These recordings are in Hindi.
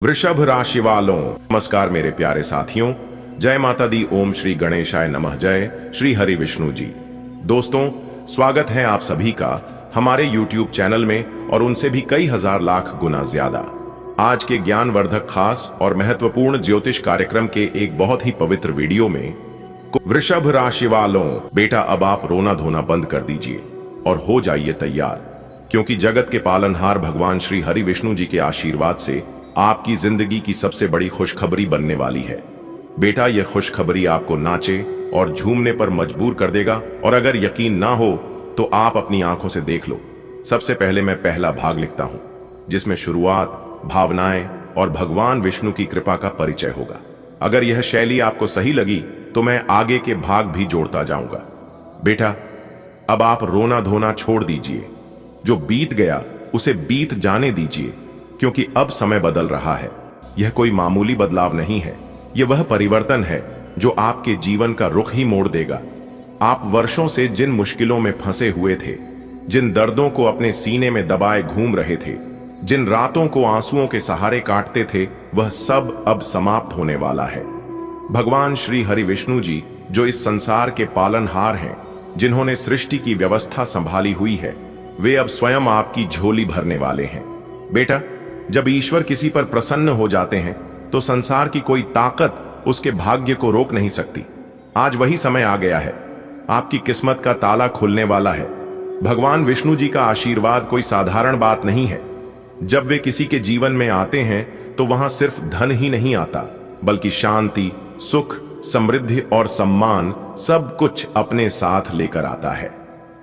वृषभ राशि वालों, नमस्कार मेरे प्यारे साथियों। जय माता दी, ओम श्री गणेशाय नमः, जय श्री हरि विष्णु जी। दोस्तों, स्वागत है आप सभी का हमारे YouTube चैनल में और उनसे भी कई हजार लाख गुना ज्यादा। आज के ज्ञानवर्धक, खास और महत्वपूर्ण ज्योतिष कार्यक्रम के एक बहुत ही पवित्र वीडियो में वृषभ राशि वालों, बेटा अब आप रोना धोना बंद कर दीजिए और हो जाइए तैयार, क्योंकि जगत के पालनहार भगवान श्री हरि विष्णु जी के आशीर्वाद से आपकी जिंदगी की सबसे बड़ी खुशखबरी बनने वाली है। बेटा, यह खुशखबरी आपको नाचे और झूमने पर मजबूर कर देगा, और अगर यकीन ना हो तो आप अपनी आंखों से देख लो। सबसे पहले मैं पहला भाग लिखता हूं, जिसमें शुरुआत, भावनाएं और भगवान विष्णु की कृपा का परिचय होगा। अगर यह शैली आपको सही लगी तो मैं आगे के भाग भी जोड़ता जाऊंगा। बेटा, अब आप रोना धोना छोड़ दीजिए। जो बीत गया उसे बीत जाने दीजिए, क्योंकि अब समय बदल रहा है। यह कोई मामूली बदलाव नहीं है, यह वह परिवर्तन है जो आपके जीवन का रुख ही मोड़ देगा। आप वर्षों से जिन मुश्किलों में फंसे हुए थे, जिन दर्दों को अपने सीने में दबाए घूम रहे थे, जिन रातों को आंसुओं के सहारे काटते थे, वह सब अब समाप्त होने वाला है। भगवान श्री हरि विष्णु जी, जो इस संसार के पालनहार हैं, जिन्होंने सृष्टि की व्यवस्था संभाली हुई है, वे अब स्वयं आपकी झोली भरने वाले हैं। बेटा, जब ईश्वर किसी पर प्रसन्न हो जाते हैं तो संसार की कोई ताकत उसके भाग्य को रोक नहीं सकती। आज वही समय आ गया है, आपकी किस्मत का ताला खुलने वाला है। भगवान विष्णु जी का आशीर्वाद कोई साधारण बात नहीं है। जब वे किसी के जीवन में आते हैं तो वहां सिर्फ धन ही नहीं आता, बल्कि शांति, सुख, समृद्धि और सम्मान सब कुछ अपने साथ लेकर आता है।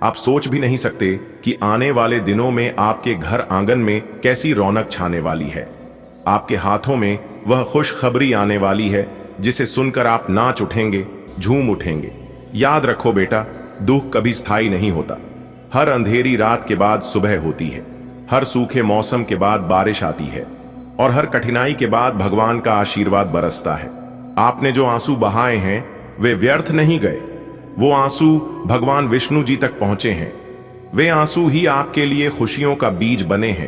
आप सोच भी नहीं सकते कि आने वाले दिनों में आपके घर आंगन में कैसी रौनक छाने वाली है। आपके हाथों में वह खुशखबरी आने वाली है जिसे सुनकर आप नाच उठेंगे, झूम उठेंगे। याद रखो बेटा, दुख कभी स्थायी नहीं होता। हर अंधेरी रात के बाद सुबह होती है, हर सूखे मौसम के बाद बारिश आती है, और हर कठिनाई के बाद भगवान का आशीर्वाद बरसता है। आपने जो आंसू बहाए हैं वे व्यर्थ नहीं गए। वो आंसू भगवान विष्णु जी तक पहुंचे हैं। वे आंसू ही आपके लिए खुशियों का बीज बने हैं।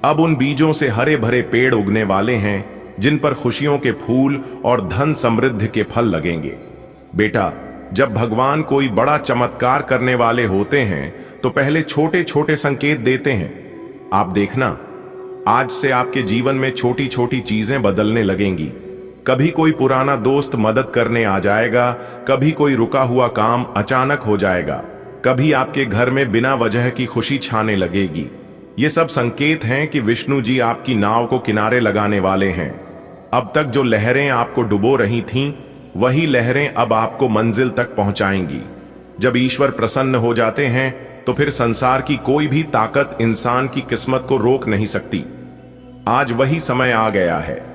अब उन बीजों से हरे भरे पेड़ उगने वाले हैं, जिन पर खुशियों के फूल और धन समृद्धि के फल लगेंगे। बेटा, जब भगवान कोई बड़ा चमत्कार करने वाले होते हैं तो पहले छोटे छोटे संकेत देते हैं। आप देखना, आज से आपके जीवन में छोटी छोटी चीजें बदलने लगेंगी। कभी कोई पुराना दोस्त मदद करने आ जाएगा, कभी कोई रुका हुआ काम अचानक हो जाएगा, कभी आपके घर में बिना वजह की खुशी छाने लगेगी। ये सब संकेत हैं कि विष्णु जी आपकी नाव को किनारे लगाने वाले हैं। अब तक जो लहरें आपको डुबो रही थीं, वही लहरें अब आपको मंजिल तक पहुंचाएंगी। जब ईश्वर प्रसन्न हो जाते हैं तो फिर संसार की कोई भी ताकत इंसान की किस्मत को रोक नहीं सकती। आज वही समय आ गया है,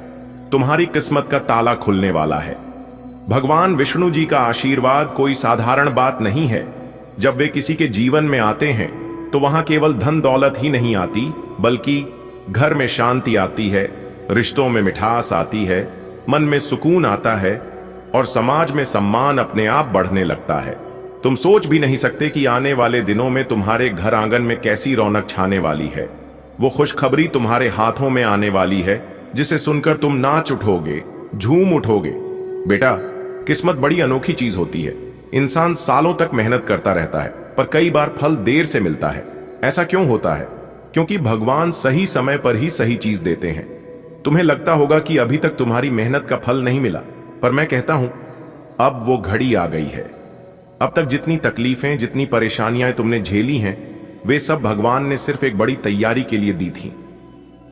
तुम्हारी किस्मत का ताला खुलने वाला है। भगवान विष्णु जी का आशीर्वाद कोई साधारण बात नहीं है। जब वे किसी के जीवन में आते हैं तो वहां केवल धन दौलत ही नहीं आती, बल्कि घर में शांति आती है, रिश्तों में मिठास आती है, मन में सुकून आता है, और समाज में सम्मान अपने आप बढ़ने लगता है। तुम सोच भी नहीं सकते कि आने वाले दिनों में तुम्हारे घर आंगन में कैसी रौनक छाने वाली है। वो खुशखबरी तुम्हारे हाथों में आने वाली है, जिसे सुनकर तुम नाच उठोगे, झूम उठोगे। बेटा, किस्मत बड़ी अनोखी चीज होती है। इंसान सालों तक मेहनत करता रहता है, पर कई बार फल देर से मिलता है। ऐसा क्यों होता है? क्योंकि भगवान सही समय पर ही सही चीज देते हैं। तुम्हें लगता होगा कि अभी तक तुम्हारी मेहनत का फल नहीं मिला, पर मैं कहता हूं, अब वो घड़ी आ गई है। अब तक जितनी तकलीफें, जितनी परेशानियां तुमने झेली हैं, वे सब भगवान ने सिर्फ एक बड़ी तैयारी के लिए दी थी।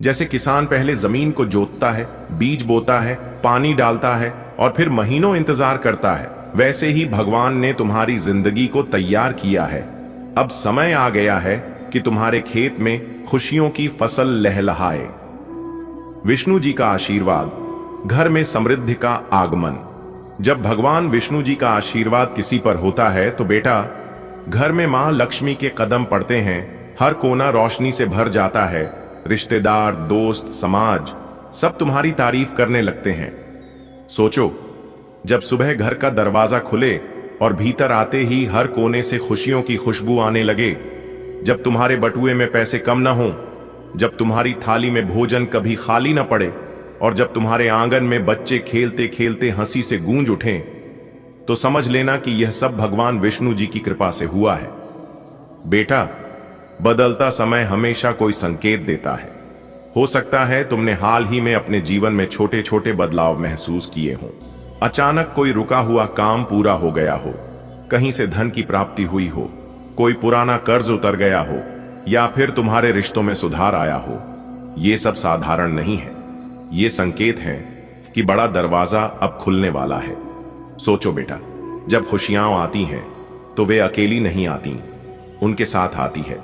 जैसे किसान पहले जमीन को जोतता है, बीज बोता है, पानी डालता है और फिर महीनों इंतजार करता है, वैसे ही भगवान ने तुम्हारी जिंदगी को तैयार किया है। अब समय आ गया है कि तुम्हारे खेत में खुशियों की फसल लहलहाए। विष्णु जी का आशीर्वाद, घर में समृद्धि का आगमन। जब भगवान विष्णु जी का आशीर्वाद किसी पर होता है तो बेटा, घर में मां लक्ष्मी के कदम पड़ते हैं, हर कोना रोशनी से भर जाता है। रिश्तेदार, दोस्त, समाज सब तुम्हारी तारीफ करने लगते हैं। सोचो, जब सुबह घर का दरवाजा खुले और भीतर आते ही हर कोने से खुशियों की खुशबू आने लगे, जब तुम्हारे बटुए में पैसे कम ना हो, जब तुम्हारी थाली में भोजन कभी खाली ना पड़े, और जब तुम्हारे आंगन में बच्चे खेलते खेलते हंसी से गूंज उठें, तो समझ लेना कि यह सब भगवान विष्णु जी की कृपा से हुआ है। बेटा, बदलता समय हमेशा कोई संकेत देता है। हो सकता है तुमने हाल ही में अपने जीवन में छोटे छोटे बदलाव महसूस किए हों। अचानक कोई रुका हुआ काम पूरा हो गया हो, कहीं से धन की प्राप्ति हुई हो, कोई पुराना कर्ज उतर गया हो, या फिर तुम्हारे रिश्तों में सुधार आया हो। ये सब साधारण नहीं है, ये संकेत हैं कि बड़ा दरवाजा अब खुलने वाला है। सोचो बेटा, जब खुशियां आती हैं तो वे अकेली नहीं आती, उनके साथ आती है।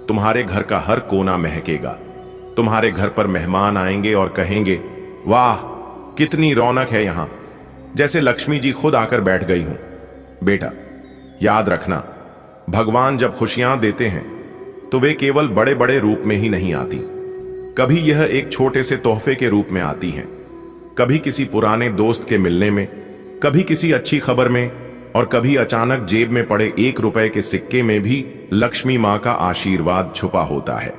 तुम्हारे घर का हर कोना महकेगा। तुम्हारे घर पर मेहमान आएंगे और कहेंगे, वाह कितनी रौनक है यहां, जैसे लक्ष्मी जी खुद आकर बैठ गई हूं। बेटा, याद रखना, भगवान जब खुशियां देते हैं तो वे केवल बड़े बड़े रूप में ही नहीं आती। कभी यह एक छोटे से तोहफे के रूप में आती हैं, कभी किसी पुराने दोस्त के मिलने में, कभी किसी अच्छी खबर में, और कभी अचानक जेब में पड़े 1 रुपए के सिक्के में भी लक्ष्मी मां का आशीर्वाद छुपा होता है।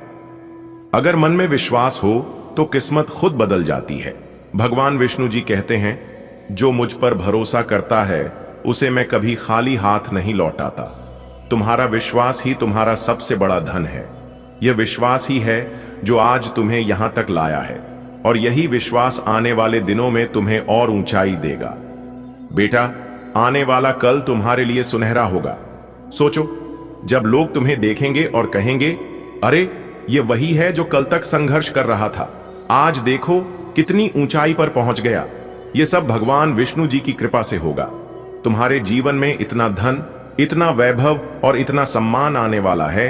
अगर मन में विश्वास हो तो किस्मत खुद बदल जाती है। भगवान विष्णु जी कहते हैं, जो मुझ पर भरोसा करता है उसे मैं कभी खाली हाथ नहीं लौटाता। तुम्हारा विश्वास ही तुम्हारा सबसे बड़ा धन है। यह विश्वास ही है जो आज तुम्हें यहां तक लाया है, और यही विश्वास आने वाले दिनों में तुम्हें और ऊंचाई देगा। बेटा, आने वाला कल तुम्हारे लिए सुनहरा होगा। सोचो, जब लोग तुम्हें देखेंगे और कहेंगे, अरे ये वही है जो कल तक संघर्ष कर रहा था, आज देखो कितनी ऊंचाई पर पहुंच गया। ये सब भगवान विष्णु जी की कृपा से होगा। तुम्हारे जीवन में इतना धन, इतना वैभव और इतना सम्मान आने वाला है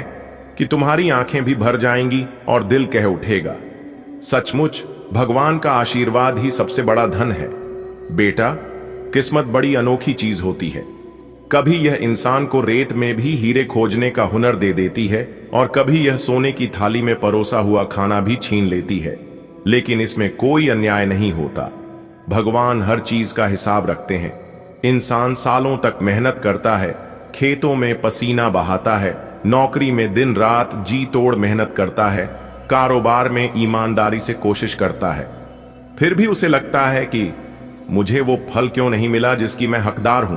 कि तुम्हारी आंखें भी भर जाएंगी और दिल कह उठेगा, सचमुच भगवान का आशीर्वाद ही सबसे बड़ा धन है। बेटा, किस्मत बड़ी अनोखी चीज होती है। कभी यह इंसान को रेत में भी हीरे खोजने का हुनर दे देती है, और कभी यह सोने की थाली में परोसा हुआ खाना भी छीन लेती है। लेकिन इसमें कोई अन्याय नहीं होता। भगवान हर चीज का हिसाब रखते हैं। इंसान सालों तक मेहनत करता है, खेतों में पसीना बहाता है, नौकरी में दिन रात जी तोड़ मेहनत करता है, कारोबार में ईमानदारी से कोशिश करता है। फिर भी उसे लगता है कि मुझे वो फल क्यों नहीं मिला जिसकी मैं हकदार हूं।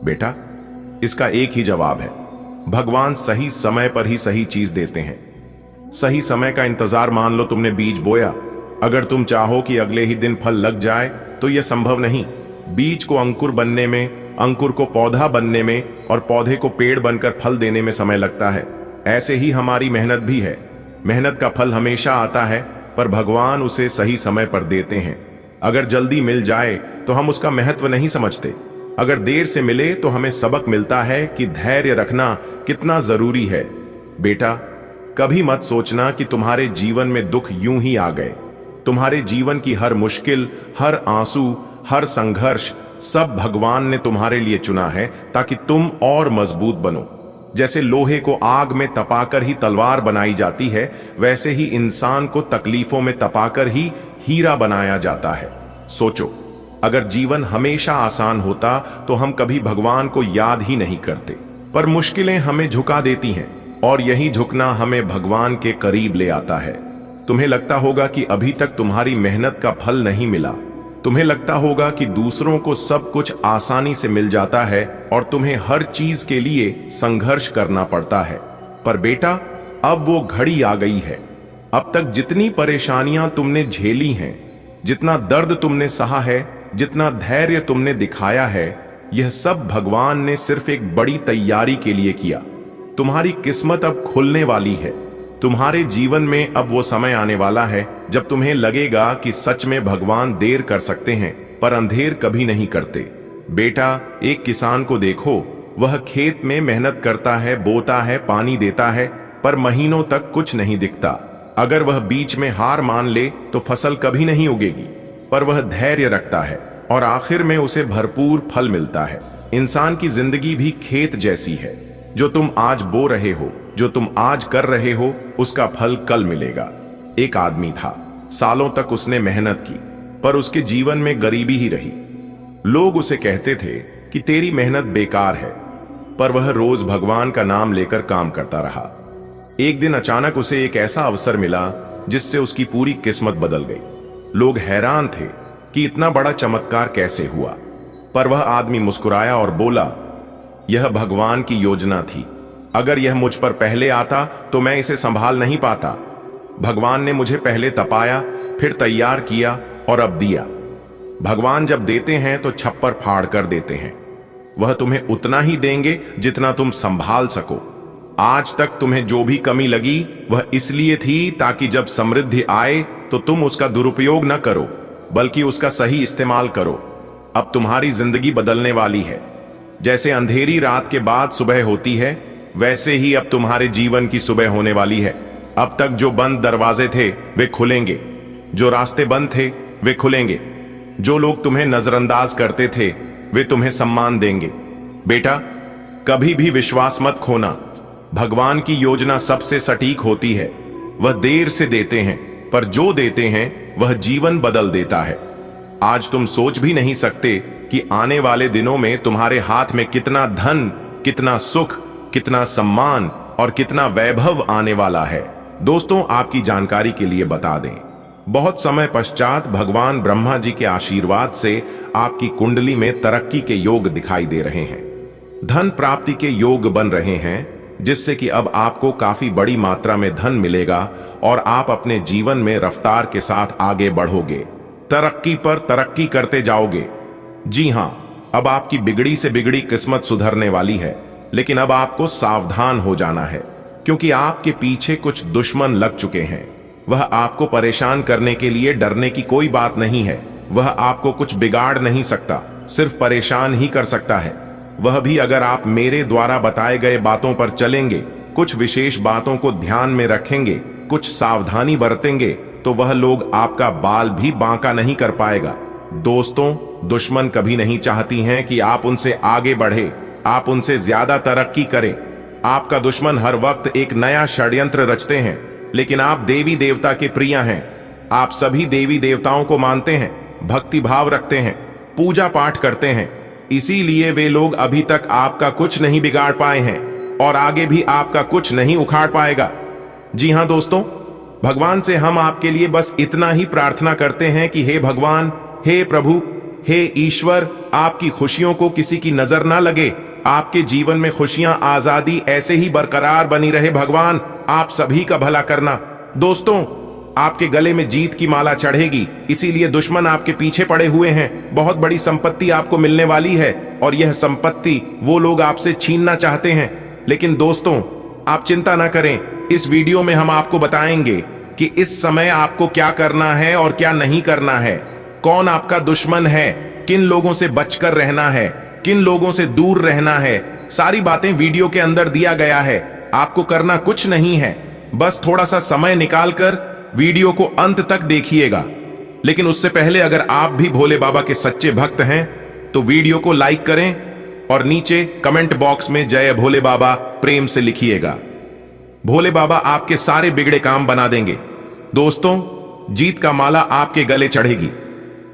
बेटा, इसका एक ही जवाब है, भगवान सही समय पर ही सही चीज देते हैं। सही समय का इंतजार मान लो तुमने बीज बोया, अगर तुम चाहो कि अगले ही दिन फल लग जाए तो यह संभव नहीं। बीज को अंकुर बनने में, अंकुर को पौधा बनने में, और पौधे को पेड़ बनकर फल देने में समय लगता है। ऐसे ही हमारी मेहनत भी है। मेहनत का फल हमेशा आता है, पर भगवान उसे सही समय पर देते हैं। अगर जल्दी मिल जाए तो हम उसका महत्व नहीं समझते, अगर देर से मिले तो हमें सबक मिलता है कि धैर्य रखना कितना जरूरी है। बेटा, कभी मत सोचना कि तुम्हारे जीवन में दुख यूं ही आ गए। तुम्हारे जीवन की हर मुश्किल, हर आंसू, हर संघर्ष, सब भगवान ने तुम्हारे लिए चुना है ताकि तुम और मजबूत बनो। जैसे लोहे को आग में तपाकर ही तलवार बनाई जाती है, वैसे ही इंसान को तकलीफों में तपाकर ही हीरा बनाया जाता है। सोचो, अगर जीवन हमेशा आसान होता तो हम कभी भगवान को याद ही नहीं करते, पर मुश्किलें हमें झुका देती हैं, और यही झुकना हमें भगवान के करीब ले आता है। तुम्हें लगता होगा कि अभी तक तुम्हारी मेहनत का फल नहीं मिला। तुम्हें लगता होगा कि दूसरों को सब कुछ आसानी से मिल जाता है और तुम्हें हर चीज के लिए संघर्ष करना पड़ता है। पर बेटा, अब वो घड़ी आ गई है। अब तक जितनी परेशानियां तुमने झेली हैं, जितना दर्द तुमने सहा है, जितना धैर्य तुमने दिखाया है, यह सब भगवान ने सिर्फ एक बड़ी तैयारी के लिए किया। तुम्हारी किस्मत अब खुलने वाली है। तुम्हारे जीवन में अब वो समय आने वाला है जब तुम्हें लगेगा कि सच में भगवान देर कर सकते हैं, पर अंधेर कभी नहीं करते। बेटा, एक किसान को देखो, वह खेत में मेहनत करता है, बोता है, पानी देता है, पर महीनों तक कुछ नहीं दिखता। अगर वह बीच में हार मान ले तो फसल कभी नहीं उगेगी, पर वह धैर्य रखता है और आखिर में उसे भरपूर फल मिलता है। इंसान की जिंदगी भी खेत जैसी है। जो तुम आज बो रहे हो, जो तुम आज कर रहे हो, उसका फल कल मिलेगा। एक आदमी था, सालों तक उसने मेहनत की, पर उसके जीवन में गरीबी ही रही। लोग उसे कहते थे कि तेरी मेहनत बेकार है, पर वह रोज भगवान का नाम लेकर काम करता रहा। एक दिन अचानक उसे एक ऐसा अवसर मिला जिससे उसकी पूरी किस्मत बदल गई। लोग हैरान थे कि इतना बड़ा चमत्कार कैसे हुआ, पर वह आदमी मुस्कुराया और बोला, यह भगवान की योजना थी। अगर यह मुझ पर पहले आता तो मैं इसे संभाल नहीं पाता। भगवान ने मुझे पहले तपाया, फिर तैयार किया और अब दिया। भगवान जब देते हैं तो छप्पर फाड़ कर देते हैं। वह तुम्हें उतना ही देंगे जितना तुम संभाल सको। आज तक तुम्हें जो भी कमी लगी वह इसलिए थी ताकि जब समृद्धि आए तो तुम उसका दुरुपयोग न करो, बल्कि उसका सही इस्तेमाल करो। अब तुम्हारी जिंदगी बदलने वाली है। जैसे अंधेरी रात के बाद सुबह होती है, वैसे ही अब तुम्हारे जीवन की सुबह होने वाली है। अब तक जो बंद दरवाजे थे वे खुलेंगे, जो रास्ते बंद थे वे खुलेंगे, जो लोग तुम्हें नजरअंदाज करते थे वे तुम्हें सम्मान देंगे। बेटा, कभी भी विश्वास मत खोना। भगवान की योजना सबसे सटीक होती है। वह देर से देते हैं, पर जो देते हैं वह जीवन बदल देता है। आज तुम सोच भी नहीं सकते कि आने वाले दिनों में तुम्हारे हाथ में कितना धन, कितना सुख, कितना सम्मान और कितना वैभव आने वाला है। दोस्तों, आपकी जानकारी के लिए बता दें, बहुत समय पश्चात भगवान ब्रह्मा जी के आशीर्वाद से आपकी कुंडली में तरक्की के योग दिखाई दे रहे हैं। धन प्राप्ति के योग बन रहे हैं, जिससे कि अब आपको काफी बड़ी मात्रा में धन मिलेगा और आप अपने जीवन में रफ्तार के साथ आगे बढ़ोगे, तरक्की पर तरक्की करते जाओगे। जी हां, अब आपकी बिगड़ी से बिगड़ी किस्मत सुधरने वाली है, लेकिन अब आपको सावधान हो जाना है, क्योंकि आपके पीछे कुछ दुश्मन लग चुके हैं। वह आपको परेशान करने के लिए डरने की कोई बात नहीं है। वह आपको कुछ बिगाड़ नहीं सकता, सिर्फ परेशान ही कर सकता है। वह भी अगर आप मेरे द्वारा बताए गए बातों पर चलेंगे, कुछ विशेष बातों को ध्यान में रखेंगे, कुछ सावधानी बरतेंगे, तो वह लोग आपका बाल भी बांका नहीं कर पाएगा। दोस्तों, दुश्मन कभी नहीं चाहती हैं कि आप उनसे आगे बढ़े, आप उनसे ज्यादा तरक्की करें। आपका दुश्मन हर वक्त एक नया षड्यंत्र रचते हैं, लेकिन आप देवी देवता के प्रिय हैं। आप सभी देवी देवताओं को मानते हैं, भक्ति भाव रखते हैं, पूजा पाठ करते हैं। इसीलिए वे लोग अभी तक आपका कुछ नहीं बिगाड़ पाए हैं और आगे भी आपका कुछ नहीं उखाड़ पाएगा। जी हां दोस्तों, भगवान से हम आपके लिए बस इतना ही प्रार्थना करते हैं कि हे भगवान, हे प्रभु, हे ईश्वर, आपकी खुशियों को किसी की नजर ना लगे। आपके जीवन में खुशियां, आजादी ऐसे ही बरकरार बनी रहे। भगवान, आप सभी का भला करना। दोस्तों, आपके गले में जीत की माला चढ़ेगी, इसीलिए दुश्मन आपके पीछे पड़े हुए हैं। बहुत बड़ी संपत्ति आपको मिलने वाली है और यह संपत्ति वो लोग आपसे छीनना चाहते हैं। लेकिन दोस्तों, आप चिंता ना करें। इस वीडियो में हम आपको बताएंगे कि इस समय आपको क्या करना है और क्या नहीं करना है, कौन आपका दुश्मन है, किन लोगों से बचकर रहना है, किन लोगों से दूर रहना है। सारी बातें वीडियो के अंदर दिया गया है। आपको करना कुछ नहीं है, बस थोड़ा सा समय निकालकर वीडियो को अंत तक देखिएगा। लेकिन उससे पहले अगर आप भी भोले बाबा के सच्चे भक्त हैं तो वीडियो को लाइक करें और नीचे कमेंट बॉक्स में जय भोले बाबा प्रेम से लिखिएगा। भोले बाबा आपके सारे बिगड़े काम बना देंगे। दोस्तों, जीत का माला आपके गले चढ़ेगी।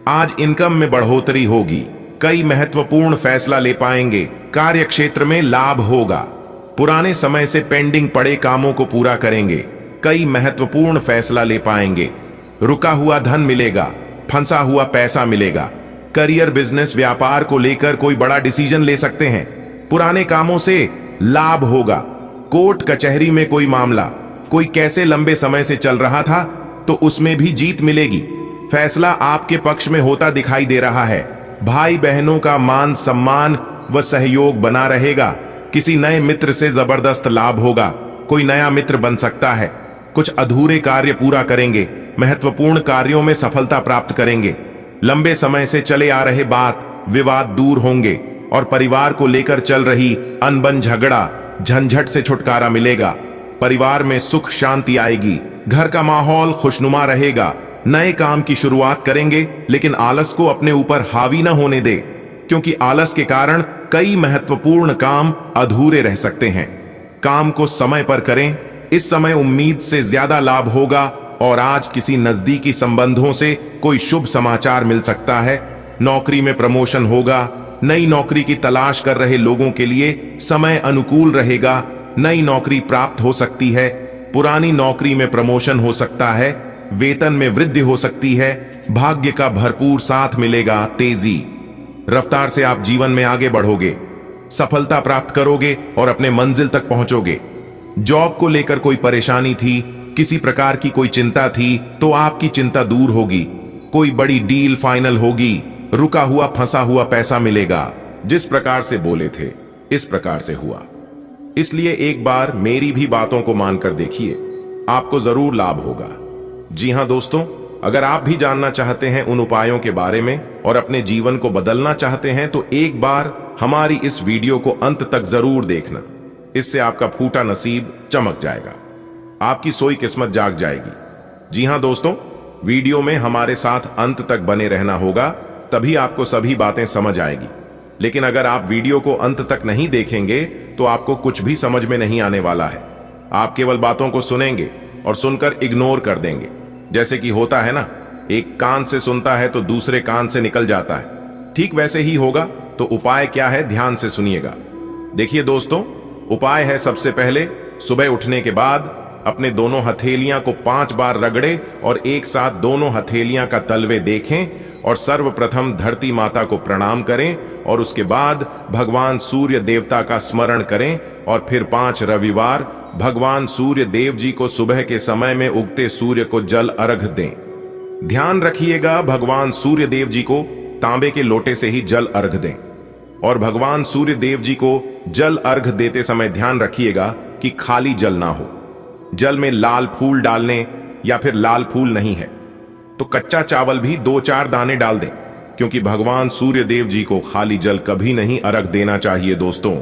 आज इनकम में बढ़ोतरी होगी, कई महत्वपूर्ण फैसला ले पाएंगे, कार्य क्षेत्र में लाभ होगा, पुराने समय से पेंडिंग पड़े कामों को पूरा करेंगे, कई महत्वपूर्ण फैसला ले पाएंगे, रुका हुआ धन मिलेगा, फंसा हुआ पैसा मिलेगा, करियर, बिजनेस, व्यापार को लेकर कोई बड़ा डिसीजन ले सकते हैं, पुराने कामों से लाभ होगा, कोर्ट कचहरी में कोई मामला, कोई कैसे लंबे समय से चल रहा था तो उसमें भी जीत मिलेगी। फैसला आपके पक्ष में होता दिखाई दे रहा है। भाई बहनों का मान सम्मान व सहयोग बना रहेगा। किसी नए मित्र से जबरदस्त लाभ होगा, कोई नया मित्र बन सकता है। कुछ अधूरे कार्य पूरा करेंगे, महत्वपूर्ण कार्यों में सफलता प्राप्त करेंगे। लंबे समय से चले आ रहे बात विवाद दूर होंगे और परिवार को लेकर चल रही अनबन, झगड़ा, झंझट से छुटकारा मिलेगा। परिवार में सुख शांति आएगी, घर का माहौल खुशनुमा रहेगा। नए काम की शुरुआत करेंगे, लेकिन आलस को अपने ऊपर हावी न होने दे, क्योंकि आलस के कारण कई महत्वपूर्ण काम अधूरे रह सकते हैं। काम को समय पर करें, इस समय उम्मीद से ज्यादा लाभ होगा और आज किसी नजदीकी संबंधों से कोई शुभ समाचार मिल सकता है। नौकरी में प्रमोशन होगा। नई नौकरी की तलाश कर रहे लोगों के लिए समय अनुकूल रहेगा। नई नौकरी प्राप्त हो सकती है। पुरानी नौकरी में प्रमोशन हो सकता है। वेतन में वृद्धि हो सकती है। भाग्य का भरपूर साथ मिलेगा। तेजी रफ्तार से आप जीवन में आगे बढ़ोगे, सफलता प्राप्त करोगे और अपने मंजिल तक पहुंचोगे। जॉब को लेकर कोई परेशानी थी, किसी प्रकार की कोई चिंता थी, तो आपकी चिंता दूर होगी। कोई बड़ी डील फाइनल होगी, रुका हुआ फंसा हुआ पैसा मिलेगा। जिस प्रकार से बोले थे इस प्रकार से हुआ। इसलिए एक बार मेरी भी बातों को मानकर देखिए, आपको जरूर लाभ होगा। जी हां दोस्तों, अगर आप भी जानना चाहते हैं उन उपायों के बारे में और अपने जीवन को बदलना चाहते हैं तो एक बार हमारी इस वीडियो को अंत तक जरूर देखना। इससे आपका फूटा नसीब चमक जाएगा, आपकी सोई किस्मत जाग जाएगी। जी हां दोस्तों, वीडियो में हमारे साथ अंत तक बने रहना होगा, तभी आपको सभी बातें समझ आएगी। लेकिन अगर आप वीडियो को अंत तक नहीं देखेंगे तो आपको कुछ भी समझ में नहीं आने वाला है। आप केवल बातों को सुनेंगे और सुनकर इग्नोर कर देंगे। जैसे कि होता है ना, एक कान से सुनता है तो दूसरे कान से निकल जाता है, ठीक वैसे ही होगा। तो उपाय क्या है, ध्यान से सुनिएगा। देखिए दोस्तों, उपाय है सबसे पहले सुबह उठने के बाद अपने दोनों हथेलियां को 5 बार रगड़े और एक साथ दोनों हथेलियां का तलवे देखें और सर्वप्रथम धरती माता को प्रणाम करें और उसके बाद भगवान सूर्य देवता का स्मरण करें और फिर 5 रविवार भगवान सूर्य देव जी को सुबह के समय में उगते सूर्य को जल अर्घ दें। ध्यान रखिएगा, भगवान सूर्य देव जी को तांबे के लोटे से ही जल अर्घ दें और भगवान सूर्य देव जी को जल अर्घ देते समय ध्यान रखिएगा कि खाली जल ना हो। जल में लाल फूल डालने या फिर लाल फूल नहीं है तो कच्चा चावल भी 2-4 दाने डाल दें, क्योंकि भगवान सूर्य देव जी को खाली जल कभी नहीं अर्घ देना चाहिए दोस्तों।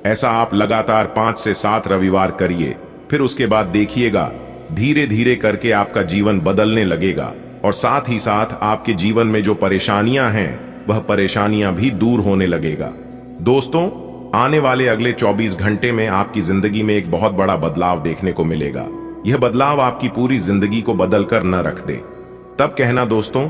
ऐसा आप लगातार 5 से 7 रविवार करिए, फिर उसके बाद देखिएगा धीरे धीरे करके आपका जीवन बदलने लगेगा और साथ ही साथ आपके जीवन में जो परेशानियां हैं वह परेशानियां भी दूर होने लगेगा। दोस्तों, आने वाले अगले 24 घंटे में आपकी जिंदगी में एक बहुत बड़ा बदलाव देखने को मिलेगा। यह बदलाव आपकी पूरी जिंदगी को बदलकर न रख दे। तब कहना दोस्तों,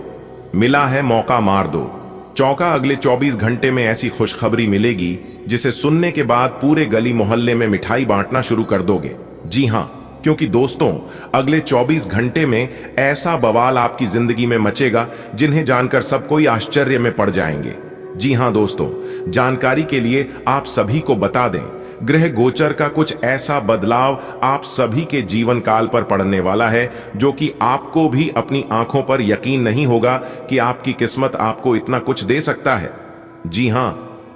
मिला है मौका मार दो। चौका अगले 24 घंटे में ऐसी खुशखबरी मिलेगी जिसे सुनने के बाद पूरे गली मोहल्ले में मिठाई बांटना शुरू कर दोगे। जी हां, क्योंकि दोस्तों अगले 24 घंटे में ऐसा बवाल आपकी जिंदगी में मचेगा जिन्हें जानकर सब कोई आश्चर्य में पड़ जाएंगे। जी हां दोस्तों, जानकारी के लिए आप सभी को बता दें, ग्रह गोचर का कुछ ऐसा बदलाव आप सभी के जीवन काल पर पड़ने वाला है जो कि आपको भी अपनी आंखों पर यकीन नहीं होगा कि आपकी किस्मत आपको इतना कुछ दे सकता है। जी हां,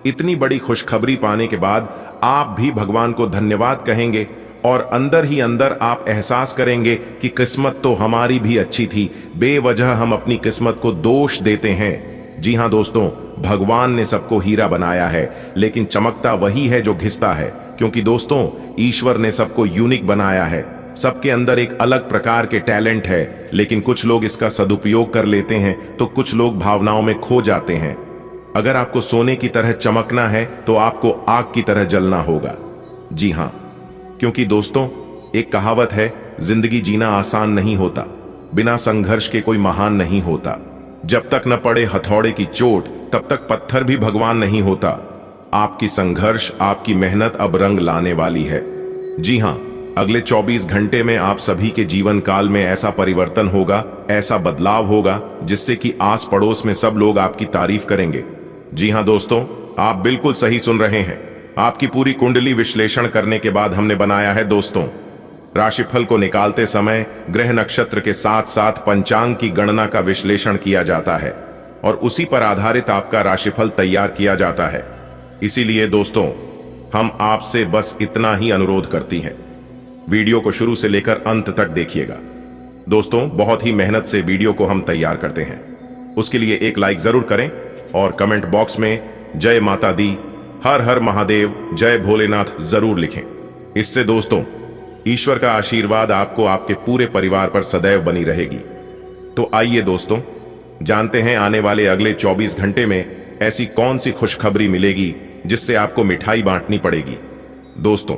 इतनी बड़ी खुशखबरी पाने के बाद आप भी भगवान को धन्यवाद कहेंगे और अंदर ही अंदर आप एहसास करेंगे कि किस्मत तो हमारी भी अच्छी थी, बेवजह हम अपनी किस्मत को दोष देते हैं। जी हां दोस्तों, भगवान ने सबको हीरा बनाया है, लेकिन चमकता वही है जो घिसता है, क्योंकि दोस्तों ईश्वर ने सबको यूनिक बनाया है। सबके अंदर एक अलग प्रकार के टैलेंट है, लेकिन कुछ लोग इसका सदुपयोग कर लेते हैं तो कुछ लोग भावनाओं में खो जाते हैं। अगर आपको सोने की तरह चमकना है तो आपको आग की तरह जलना होगा। जी हां, क्योंकि दोस्तों एक कहावत है, जिंदगी जीना आसान नहीं होता, बिना संघर्ष के कोई महान नहीं होता। जब तक न पड़े हथौड़े की चोट तब तक पत्थर भी भगवान नहीं होता। आपकी संघर्ष, आपकी मेहनत अब रंग लाने वाली है। जी हां, अगले 24 घंटे में आप सभी के जीवन काल में ऐसा परिवर्तन होगा, ऐसा बदलाव होगा जिससे कि आस पड़ोस में सब लोग आपकी तारीफ करेंगे। जी हां दोस्तों, आप बिल्कुल सही सुन रहे हैं। आपकी पूरी कुंडली विश्लेषण करने के बाद हमने बनाया है दोस्तों। राशिफल को निकालते समय ग्रह नक्षत्र के साथ साथ पंचांग की गणना का विश्लेषण किया जाता है और उसी पर आधारित आपका राशिफल तैयार किया जाता है। इसीलिए दोस्तों हम आपसे बस इतना ही अनुरोध करती हैं, वीडियो को शुरू से लेकर अंत तक देखिएगा। दोस्तों बहुत ही मेहनत से वीडियो को हम तैयार करते हैं, उसके लिए एक लाइक जरूर करें और कमेंट बॉक्स में जय माता दी, हर हर महादेव, जय भोलेनाथ जरूर लिखें। इससे दोस्तों ईश्वर का आशीर्वाद आपको आपके पूरे परिवार पर सदैव बनी रहेगी। तो आइए दोस्तों जानते हैं आने वाले अगले 24 घंटे में ऐसी कौन सी खुशखबरी मिलेगी जिससे आपको मिठाई बांटनी पड़ेगी। दोस्तों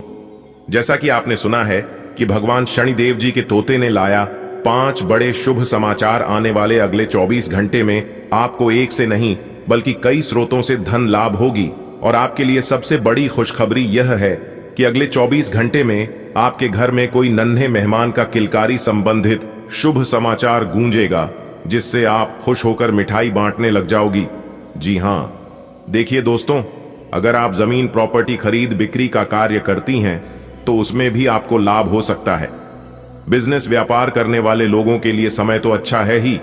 जैसा कि आपने सुना है कि भगवान शनिदेव जी के तोते ने लाया 5 बड़े शुभ समाचार। आने वाले अगले 24 घंटे में आपको एक से नहीं बल्कि कई स्रोतों से धन लाभ होगी और आपके लिए सबसे बड़ी खुशखबरी यह है कि अगले 24 घंटे में आपके घर में कोई नन्हे मेहमान का किलकारी संबंधित शुभ समाचार गूंजेगा जिससे आप खुश होकर मिठाई बांटने लग जाओगी। जी हाँ, देखिए दोस्तों, अगर आप जमीन प्रॉपर्टी खरीद बिक्री का कार्य करती हैं तो उसमें भी आपको लाभ हो सकता है। बिजनेस व्यापार करने वाले लोगों के लिए समय तो अच्छा है ही,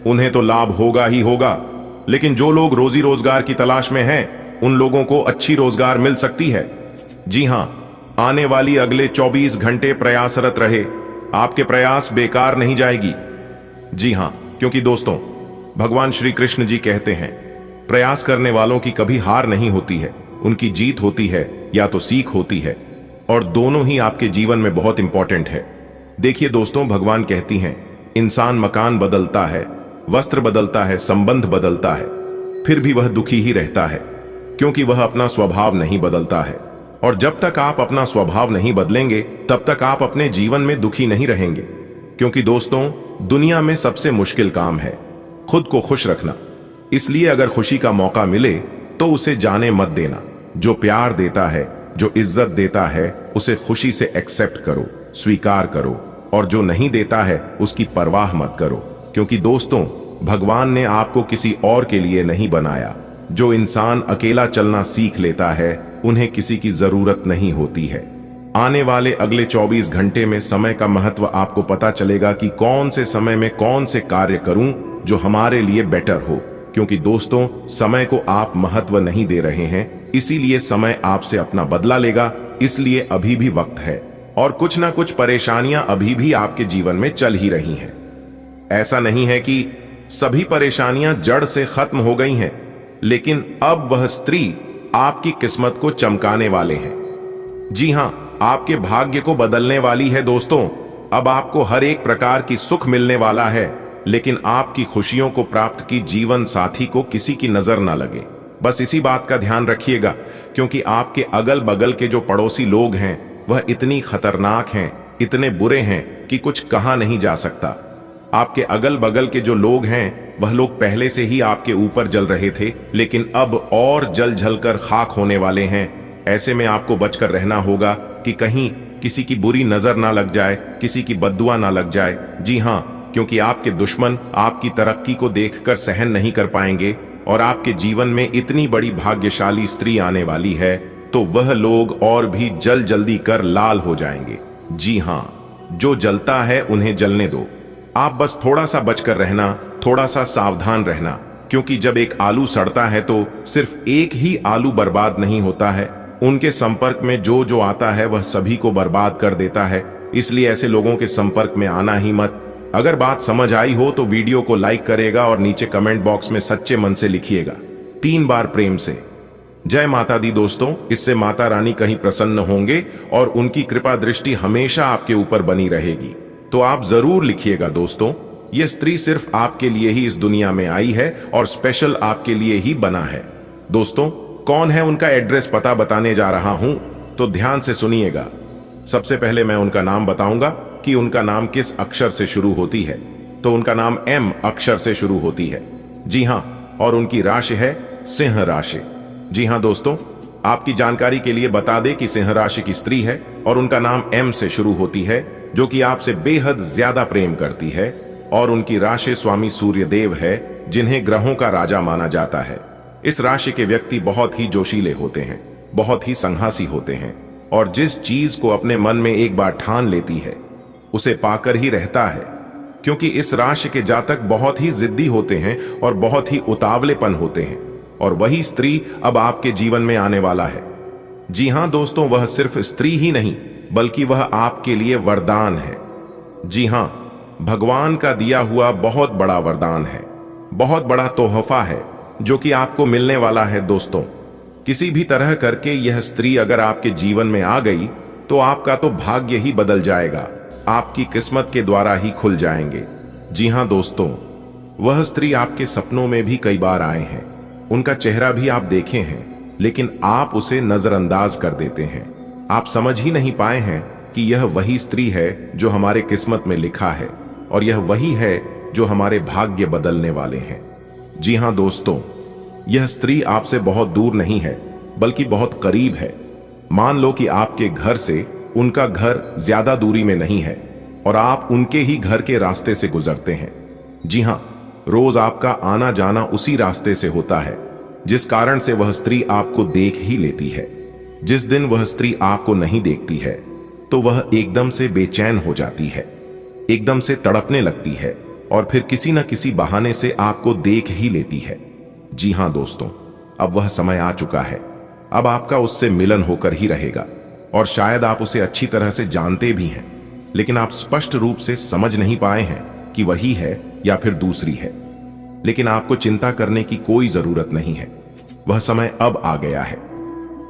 उन्हें तो लाभ होगा ही होगा। लेकिन जो लोग रोजी रोजगार की तलाश में हैं, उन लोगों को अच्छी रोजगार मिल सकती है। जी हां, आने वाली अगले 24 घंटे प्रयासरत रहे, आपके प्रयास बेकार नहीं जाएगी। जी हां, क्योंकि दोस्तों, भगवान श्री कृष्ण जी कहते हैं, प्रयास करने वालों की कभी हार नहीं होती है, उनकी जीत होती है या तो सीख होती है, और दोनों ही आपके जीवन में बहुत इंपॉर्टेंट है। देखिए दोस्तों, भगवान कहती हैं, इंसान मकान बदलता है, वस्त्र बदलता है, संबंध बदलता है, फिर भी वह दुखी ही रहता है, क्योंकि वह अपना स्वभाव नहीं बदलता है। और जब तक आप अपना स्वभाव नहीं बदलेंगे, तब तक आप अपने जीवन में दुखी नहीं रहेंगे। क्योंकि दोस्तों, दुनिया में सबसे मुश्किल काम है खुद को खुश रखना। इसलिए अगर खुशी का मौका मिले तो उसे जाने मत देना। जो प्यार देता है, जो इज्जत देता है, उसे खुशी से एक्सेप्ट करो, स्वीकार करो, और जो नहीं देता है उसकी परवाह मत करो। क्योंकि दोस्तों, भगवान ने आपको किसी और के लिए नहीं बनाया। जो इंसान अकेला चलना सीख लेता है, उन्हें किसी की जरूरत नहीं होती है। आने वाले अगले 24 घंटे में समय का महत्व आपको पता चलेगा कि कौन से समय में कौन से कार्य करूं जो हमारे लिए बेटर हो। क्योंकि दोस्तों, समय को आप महत्व नहीं दे रहे हैं, इसीलिए समय आपसे अपना बदला लेगा। इसलिए अभी भी वक्त है, और कुछ ना कुछ परेशानियां अभी भी आपके जीवन में चल ही रही हैं। ऐसा नहीं है कि सभी परेशानियां जड़ से खत्म हो गई हैं, लेकिन अब वह स्त्री आपकी किस्मत को चमकाने वाले हैं। जी हां, आपके भाग्य को बदलने वाली है दोस्तों। अब आपको हर एक प्रकार की सुख मिलने वाला है, लेकिन आपकी खुशियों को प्राप्त की जीवन साथी को किसी की नजर ना लगे। बस इसी बात का ध्यान रखिएगा, क्योंकि आपके अगल बगल के जो पड़ोसी लोग हैं वह इतनी खतरनाक हैं, इतने बुरे हैं कि कुछ कहा नहीं जा सकता। आपके अगल बगल के जो लोग हैं वह लोग पहले से ही आपके ऊपर जल रहे थे, लेकिन अब और जल जलकर खाक होने वाले हैं। ऐसे में आपको बचकर रहना होगा कि कहीं किसी की बुरी नजर ना लग जाए, किसी की बद्दुआ ना लग जाए। जी हाँ, क्योंकि आपके दुश्मन आपकी तरक्की को देखकर सहन नहीं कर पाएंगे, और आपके जीवन में इतनी बड़ी भाग्यशाली स्त्री आने वाली है तो वह लोग और भी जल्दी कर लाल हो जाएंगे। जी हाँ, जो जलता है उन्हें जलने दो। आप बस थोड़ा सा बचकर रहना, थोड़ा सा सावधान रहना, क्योंकि जब एक आलू सड़ता है तो सिर्फ एक ही आलू बर्बाद नहीं होता है, उनके संपर्क में जो जो आता है वह सभी को बर्बाद कर देता है। इसलिए ऐसे लोगों के संपर्क में आना ही मत। अगर बात समझ आई हो तो वीडियो को लाइक करेगा और नीचे कमेंट बॉक्स में सच्चे मन से लिखिएगा 3 बार प्रेम से जय माता दी। दोस्तों, इससे माता रानी कहीं प्रसन्न होंगे और उनकी कृपा दृष्टि हमेशा आपके ऊपर बनी रहेगी। तो आप जरूर लिखिएगा दोस्तों, यह स्त्री सिर्फ आपके लिए ही इस दुनिया में आई है और स्पेशल आपके लिए ही बना है। दोस्तों, कौन है उनका एड्रेस पता बताने जा रहा हूं, तो ध्यान से सुनिएगा। सबसे पहले मैं उनका नाम बताऊंगा कि उनका नाम किस अक्षर से शुरू होती है। तो उनका नाम एम अक्षर से शुरू होती है। जी हां, और उनकी राशि है सिंह राशि। जी हां दोस्तों, आपकी जानकारी के लिए बता दें कि सिंह राशि की स्त्री है और उनका नाम एम से शुरू होती है, जो कि आपसे बेहद ज्यादा प्रेम करती है। और उनकी राशि स्वामी सूर्यदेव है, जिन्हें ग्रहों का राजा माना जाता है। इस राशि के व्यक्ति बहुत ही जोशीले होते हैं, बहुत ही संहासी होते हैं, और जिस चीज को अपने मन में एक बार ठान लेती है उसे पाकर ही रहता है। क्योंकि इस राशि के जातक बहुत ही जिद्दी होते हैं और बहुत ही उतावलेपन होते हैं, और वही स्त्री अब आपके जीवन में आने वाला है। जी हां दोस्तों, वह सिर्फ स्त्री ही नहीं बल्कि वह आपके लिए वरदान है। जी हां, भगवान का दिया हुआ बहुत बड़ा वरदान है, बहुत बड़ा तोहफा है जो कि आपको मिलने वाला है। दोस्तों, किसी भी तरह करके यह स्त्री अगर आपके जीवन में आ गई तो आपका तो भाग्य ही बदल जाएगा, आपकी किस्मत के द्वारा ही खुल जाएंगे। जी हां दोस्तों, वह स्त्री आपके सपनों में भी कई बार आए हैं, उनका चेहरा भी आप देखे हैं, लेकिन आप उसे नजरअंदाज कर देते हैं। आप समझ ही नहीं पाए हैं कि यह वही स्त्री है जो हमारे किस्मत में लिखा है, और यह वही है जो हमारे भाग्य बदलने वाले हैं। जी हां दोस्तों, यह स्त्री आपसे बहुत दूर नहीं है बल्कि बहुत करीब है। मान लो कि आपके घर से उनका घर ज्यादा दूरी में नहीं है और आप उनके ही घर के रास्ते से गुजरते हैं। जी हां, रोज आपका आना जाना उसी रास्ते से होता है, जिस कारण से वह स्त्री आपको देख ही लेती है। जिस दिन वह स्त्री आपको नहीं देखती है तो वह एकदम से बेचैन हो जाती है, एकदम से तड़पने लगती है और फिर किसी न किसी बहाने से आपको देख ही लेती है। जी हां दोस्तों, अब वह समय आ चुका है। अब आपका उससे मिलन होकर ही रहेगा और शायद आप उसे अच्छी तरह से जानते भी हैं, लेकिन आप स्पष्ट रूप से समझ नहीं पाए हैं कि वही है या फिर दूसरी है। लेकिन आपको चिंता करने की कोई जरूरत नहीं है, वह समय अब आ गया है।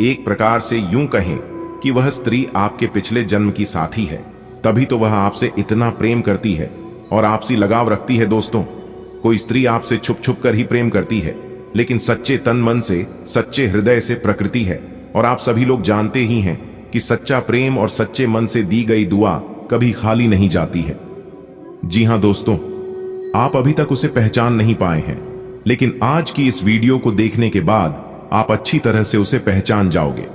एक प्रकार से यूं कहें कि वह स्त्री आपके पिछले जन्म की साथी है, तभी तो वह आपसे इतना प्रेम करती है और आपसी लगाव रखती है। दोस्तों, कोई स्त्री आपसे छुप छुप कर ही प्रेम करती है, लेकिन सच्चे तन मन से, सच्चे हृदय से प्रकृति है। और आप सभी लोग जानते ही हैं कि सच्चा प्रेम और सच्चे मन से दी गई दुआ कभी खाली नहीं जाती है। जी हां दोस्तों, आप अभी तक उसे पहचान नहीं पाए हैं, लेकिन आज की इस वीडियो को देखने के बाद आप अच्छी तरह से उसे पहचान जाओगे।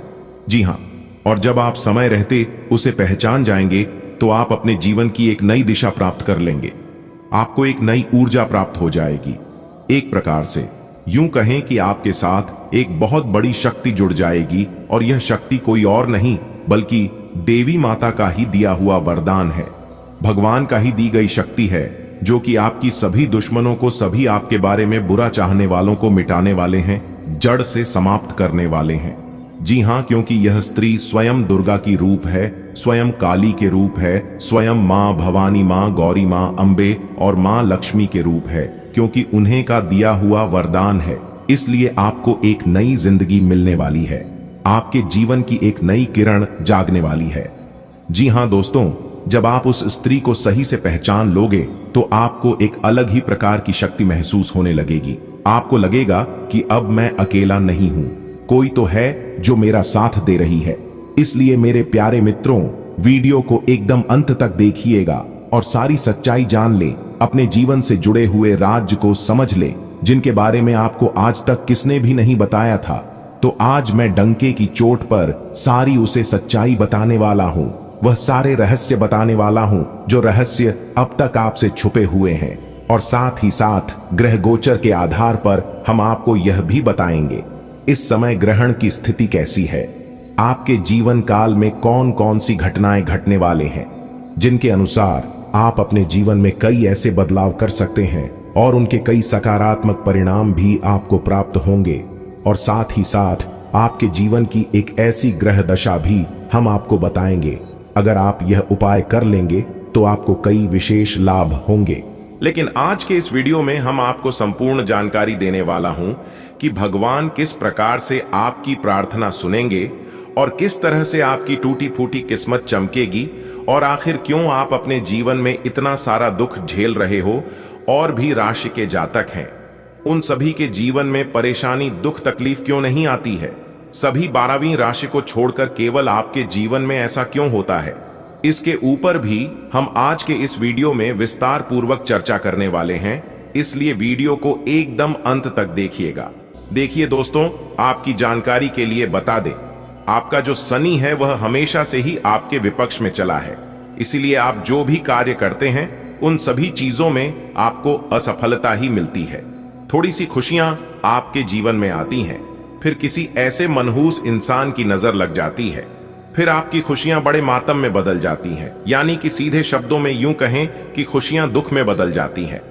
जी हां, और जब आप समय रहते उसे पहचान जाएंगे तो आप अपने जीवन की एक नई दिशा प्राप्त कर लेंगे। आपको एक नई ऊर्जा प्राप्त हो जाएगी। एक प्रकार से यूं कहें कि आपके साथ एक बहुत बड़ी शक्ति जुड़ जाएगी, और यह शक्ति कोई और नहीं बल्कि देवी माता का ही दिया हुआ वरदान है, भगवान का ही दी गई शक्ति है, जो कि आपकी सभी दुश्मनों को, सभी आपके बारे में बुरा चाहने वालों को मिटाने वाले हैं, जड़ से समाप्त करने वाले हैं। जी हां, क्योंकि यह स्त्री स्वयं दुर्गा की रूप है, स्वयं काली के रूप है, स्वयं मां भवानी, मां गौरी, मां अंबे और मां लक्ष्मी के रूप है, क्योंकि उन्हें का दिया हुआ वरदान है। इसलिए आपको एक नई जिंदगी मिलने वाली है, आपके जीवन की एक नई किरण जागने वाली है। जी हां दोस्तों, जब आप उस स्त्री को सही से पहचान लोगे तो आपको एक अलग ही प्रकार की शक्ति महसूस होने लगेगी। आपको लगेगा कि अब मैं अकेला नहीं हूं, कोई तो है जो मेरा साथ दे रही है। इसलिए मेरे प्यारे मित्रों, वीडियो को एकदम अंत तक देखिएगा और सारी सच्चाई जान ले, अपने जीवन से जुड़े हुए राज्य को समझ ले, जिनके बारे में आपको आज तक किसने भी नहीं बताया था। तो आज मैं डंके की चोट पर सारी उसे सच्चाई बताने वाला हूं, वह सारे रहस्य बताने वाला हूं जो रहस्य अब तक आपसे छुपे हुए हैं। और साथ ही साथ ग्रह गोचर के आधार पर हम आपको यह भी बताएंगे इस समय ग्रहण की स्थिति कैसी है, आपके जीवन काल में कौन कौन सी घटनाएं घटने वाले हैं, जिनके अनुसार आप अपने जीवन में कई ऐसे बदलाव कर सकते हैं और उनके कई सकारात्मक परिणाम भी आपको प्राप्त होंगे। और साथ ही साथ आपके जीवन की एक ऐसी ग्रह दशा भी हम आपको बताएंगे। अगर आप यह उपाय कर लेंगे तो आपको कई विशेष लाभ होंगे। लेकिन आज के इस वीडियो में हम आपको संपूर्ण जानकारी देने वाला हूं कि भगवान किस प्रकार से आपकी प्रार्थना सुनेंगे और किस तरह से आपकी टूटी फूटी किस्मत चमकेगी, और आखिर क्यों आप अपने जीवन में इतना सारा दुख झेल रहे हो और भी राशि के जातक हैं, उन सभी के जीवन में परेशानी, दुख, तकलीफ क्यों नहीं आती है। सभी 12वीं राशि को छोड़कर केवल आपके जीवन में ऐसा क्यों होता है, इसके ऊपर भी हम आज के इस वीडियो में विस्तार पूर्वक चर्चा करने वाले हैं। इसलिए वीडियो को एकदम अंत तक देखिएगा। देखिए दोस्तों, आपकी जानकारी के लिए बता दें, आपका जो शनि है वह हमेशा से ही आपके विपक्ष में चला है। इसीलिए आप जो भी कार्य करते हैं उन सभी चीजों में आपको असफलता ही मिलती है। थोड़ी सी खुशियां आपके जीवन में आती हैं, फिर किसी ऐसे मनहूस इंसान की नजर लग जाती है, फिर आपकी खुशियां बड़े मातम में बदल जाती हैं। यानी कि सीधे शब्दों में यूं कहें कि खुशियां दुख में बदल जाती हैं।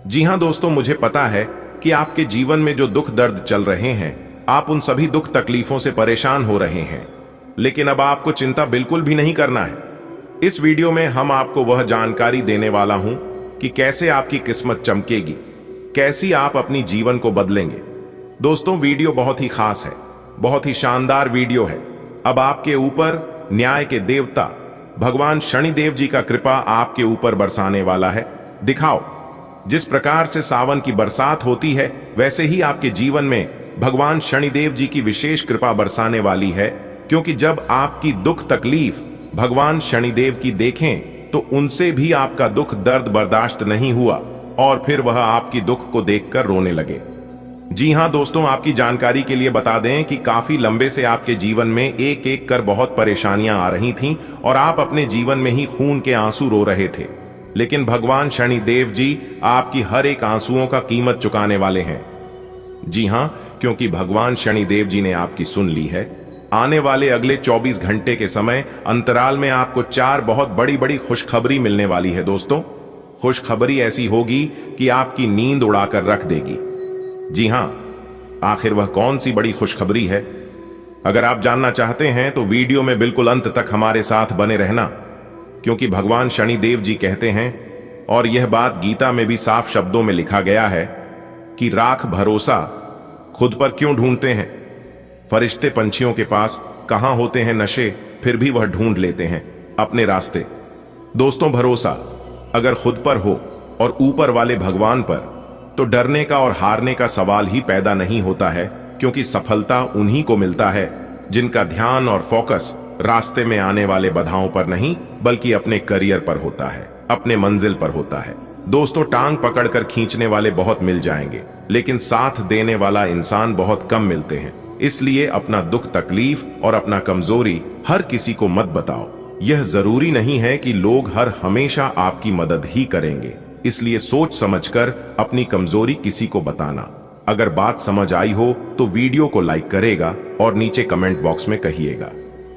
जी हां दोस्तों, मुझे पता है कि आपके जीवन में जो दुख दर्द चल रहे हैं, आप उन सभी दुख तकलीफों से परेशान हो रहे हैं, लेकिन अब आपको चिंता बिल्कुल भी नहीं करना है। इस वीडियो में हम आपको वह जानकारी देने वाला हूं कि कैसे आपकी किस्मत चमकेगी, कैसी आप अपनी जीवन को बदलेंगे। दोस्तों, वीडियो बहुत ही खास है, बहुत ही शानदार वीडियो है। अब आपके ऊपर न्याय के देवता भगवान शनिदेव जी का कृपा आपके ऊपर बरसाने वाला है। दिखाओ, जिस प्रकार से सावन की बरसात होती है, वैसे ही आपके जीवन में भगवान शनिदेव जी की विशेष कृपा बरसाने वाली है। क्योंकि जब आपकी दुख तकलीफ भगवान शनिदेव की देखें तो उनसे भी आपका दुख दर्द बर्दाश्त नहीं हुआ और फिर वह आपकी दुख को देखकर रोने लगे। जी हां दोस्तों, आपकी जानकारी के लिए बता दें कि काफी लंबे से आपके जीवन में एक एक कर बहुत परेशानियां आ रही थीं और आप अपने जीवन में ही खून के आंसू रो रहे थे। लेकिन भगवान शनिदेव जी आपकी हर एक आंसुओं का कीमत चुकाने वाले हैं। जी हां, क्योंकि भगवान शनिदेव जी ने आपकी सुन ली है। आने वाले अगले 24 घंटे के समय अंतराल में आपको 4 बहुत बड़ी बड़ी खुशखबरी मिलने वाली है दोस्तों। खुशखबरी ऐसी होगी कि आपकी नींद उड़ाकर रख देगी। जी हां, आखिर वह कौन सी बड़ी खुशखबरी है? अगर आप जानना चाहते हैं तो वीडियो में बिल्कुल अंत तक हमारे साथ बने रहना, क्योंकि भगवान शनिदेव जी कहते हैं, और यह बात गीता में भी साफ शब्दों में लिखा गया है कि राख भरोसा खुद पर क्यों ढूंढते हैं? फरिश्ते पंछियों के पास कहां होते हैं नशे, फिर भी वह ढूंढ लेते हैं अपने रास्ते। दोस्तों, भरोसा अगर खुद पर हो और ऊपर वाले भगवान पर, तो डरने का और हारने का सवाल ही पैदा नहीं होता है, क्योंकि सफलता उन्हीं को मिलता है जिनका ध्यान और फोकस रास्ते में आने वाले बाधाओं पर नहीं, बल्कि अपने करियर पर होता है, अपने मंजिल पर होता है। दोस्तों, टांग पकड़कर खींचने वाले बहुत मिल जाएंगे, लेकिन साथ देने वाला इंसान बहुत कम मिलते हैं। इसलिए अपना दुख तकलीफ और अपना कमजोरी हर किसी को मत बताओ। यह जरूरी नहीं है कि लोग हर हमेशा आपकी मदद ही करेंगे, इसलिए सोच समझकर अपनी कमजोरी किसी को बताना। अगर बात समझ आई हो तो वीडियो को लाइक करेगा और नीचे कमेंट बॉक्स में कहिएगा।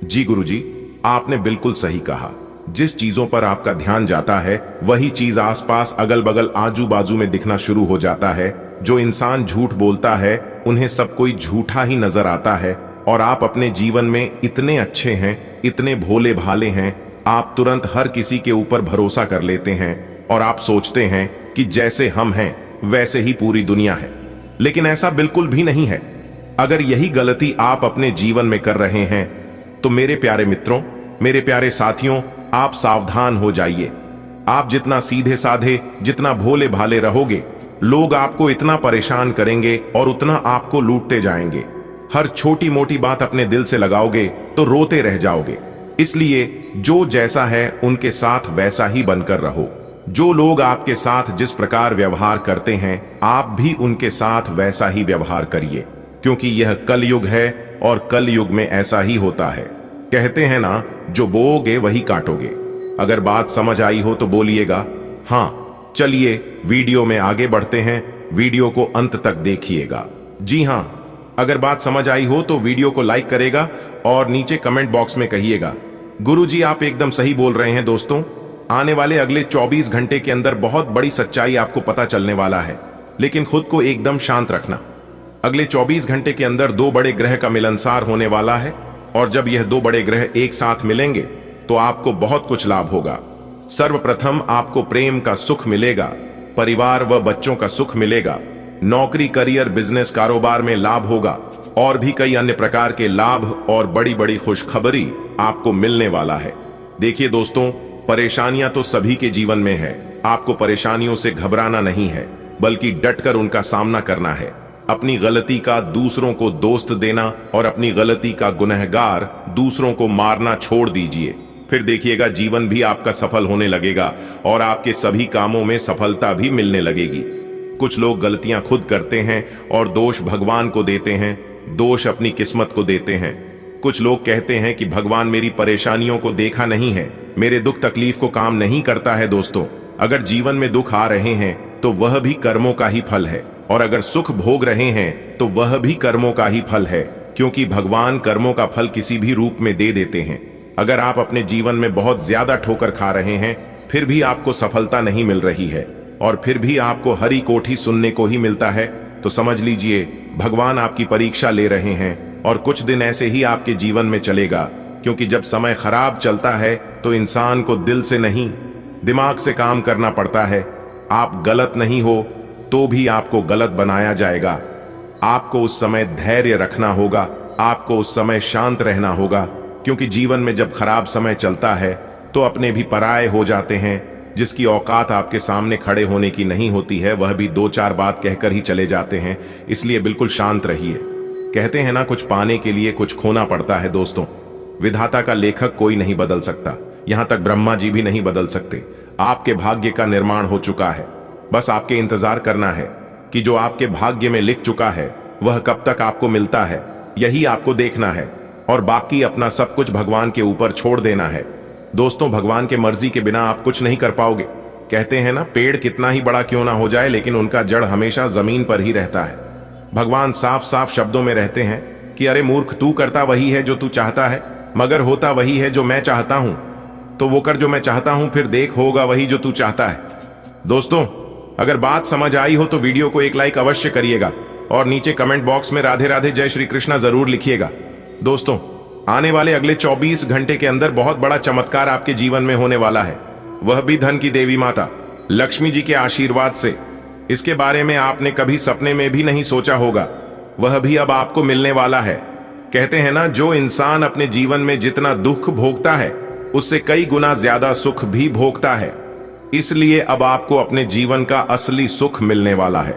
जी गुरुजी, आपने बिल्कुल सही कहा। जिस चीजों पर आपका ध्यान जाता है वही चीज आसपास अगल बगल आजू बाजू में दिखना शुरू हो जाता है। जो इंसान झूठ बोलता है उन्हें सब कोई झूठा ही नजर आता है, और आप अपने जीवन में इतने अच्छे हैं, इतने भोले भाले हैं, आप तुरंत हर किसी के ऊपर भरोसा कर लेते हैं और आप सोचते हैं कि जैसे हम हैं वैसे ही पूरी दुनिया है। लेकिन ऐसा बिल्कुल भी नहीं है। अगर यही गलती आप अपने जीवन में कर रहे हैं तो मेरे प्यारे मित्रों, मेरे प्यारे साथियों, आप सावधान हो जाइए। आप जितना सीधे साधे, जितना भोले भाले रहोगे, लोग आपको इतना परेशान करेंगे और उतना आपको लूटते जाएंगे। हर छोटी मोटी बात अपने दिल से लगाओगे तो रोते रह जाओगे। इसलिए जो जैसा है उनके साथ वैसा ही बनकर रहो। जो लोग आपके साथ जिस प्रकार व्यवहार करते हैं, आप भी उनके साथ वैसा ही व्यवहार करिए, क्योंकि यह कलयुग है और कलयुग में ऐसा ही होता है। कहते हैं ना, जो बोओगे वही काटोगे। अगर बात समझ आई हो तो बोलिएगा हाँ। चलिए वीडियो में आगे बढ़ते हैं, वीडियो को अंत तक देखिएगा। जी हाँ, अगर बात समझ आई हो तो वीडियो को लाइक करेगा और नीचे कमेंट बॉक्स में कहिएगा गुरुजी आप एकदम सही बोल रहे हैं। दोस्तों, आने वाले अगले 24 घंटे के अंदर बहुत बड़ी सच्चाई आपको पता चलने वाला है, लेकिन खुद को एकदम शांत रखना। अगले 24 घंटे के अंदर 2 बड़े ग्रह का मिलनसार होने वाला है, और जब यह 2 बड़े ग्रह एक साथ मिलेंगे तो आपको बहुत कुछ लाभ होगा। सर्वप्रथम आपको प्रेम का सुख मिलेगा, परिवार व बच्चों का सुख मिलेगा, नौकरी, करियर, बिजनेस, कारोबार में लाभ होगा, और भी कई अन्य प्रकार के लाभ और बड़ी बड़ी खुशखबरी आपको मिलने वाला है। देखिए दोस्तों, परेशानियां तो सभी के जीवन में है। आपको परेशानियों से घबराना नहीं है, बल्कि डटकर उनका सामना करना है। अपनी गलती का दूसरों को दोस्त देना और अपनी गलती का गुनहगार दूसरों को मारना छोड़ दीजिए। फिर देखिएगा जीवन भी आपका सफल होने लगेगा और आपके सभी कामों में सफलता भी मिलने लगेगी। कुछ लोग गलतियां खुद करते हैं और दोष भगवान को देते हैं, दोष अपनी किस्मत को देते हैं। कुछ लोग कहते हैं कि भगवान मेरी परेशानियों को देखा नहीं है, मेरे दुख तकलीफ को काम नहीं करता है। दोस्तों, अगर जीवन में दुख आ रहे हैं तो वह भी कर्मों का ही फल है, और अगर सुख भोग रहे हैं तो वह भी कर्मों का ही फल है, क्योंकि भगवान कर्मों का फल किसी भी रूप में दे देते हैं। अगर आप अपने जीवन में बहुत ज्यादा ठोकर खा रहे हैं, फिर भी आपको सफलता नहीं मिल रही है, और फिर भी आपको हरी कोठी सुनने को ही मिलता है, तो समझ लीजिए भगवान आपकी परीक्षा ले रहे हैं। और कुछ दिन ऐसे ही आपके जीवन में चलेगा, क्योंकि जब समय खराब चलता है तो इंसान को दिल से नहीं, दिमाग से काम करना पड़ता है। आप गलत नहीं हो तो भी आपको गलत बनाया जाएगा। आपको उस समय धैर्य रखना होगा, आपको उस समय शांत रहना होगा, क्योंकि जीवन में जब खराब समय चलता है तो अपने भी पराये हो जाते हैं। जिसकी औकात आपके सामने खड़े होने की नहीं होती है, वह भी 2-4 बात कहकर ही चले जाते हैं। इसलिए बिल्कुल शांत रहिए। कहते हैं ना, कुछ पाने के लिए कुछ खोना पड़ता है। दोस्तों, विधाता का लेखक कोई नहीं बदल सकता, यहां तक ब्रह्मा जी भी नहीं बदल सकते। आपके भाग्य का निर्माण हो चुका है, बस आपके इंतजार करना है कि जो आपके भाग्य में लिख चुका है वह कब तक आपको मिलता है, यही आपको देखना है, और बाकी अपना सब कुछ भगवान के ऊपर छोड़ देना है। दोस्तों, भगवान के मर्जी के बिना आप कुछ नहीं कर पाओगे। कहते हैं ना, पेड़ कितना ही बड़ा क्यों ना हो जाए लेकिन उनका जड़ हमेशा जमीन पर ही रहता है। भगवान साफ साफ शब्दों में रहते हैं कि अरे मूर्ख, तू करता वही है जो तू चाहता है, मगर होता वही है जो मैं चाहता हूं। तो वो कर जो मैं चाहता हूं, फिर देख होगा वही जो तू चाहता है। दोस्तों, अगर बात समझ आई हो तो वीडियो को एक लाइक अवश्य करिएगा और नीचे कमेंट बॉक्स में राधे राधे जय श्री कृष्णा जरूर लिखिएगा। दोस्तों, आने वाले अगले 24 घंटे के अंदर बहुत बड़ा चमत्कार आपके जीवन में होने वाला है, वह भी धन की देवी माता लक्ष्मी जी के आशीर्वाद से। इसके बारे में आपने कभी सपने में भी नहीं सोचा होगा, वह भी अब आपको मिलने वाला है। कहते हैं ना, जो इंसान अपने जीवन में जितना दुख भोगता है उससे कई गुना ज्यादा सुख भी भोगता है। इसलिए अब आपको अपने जीवन का असली सुख मिलने वाला है।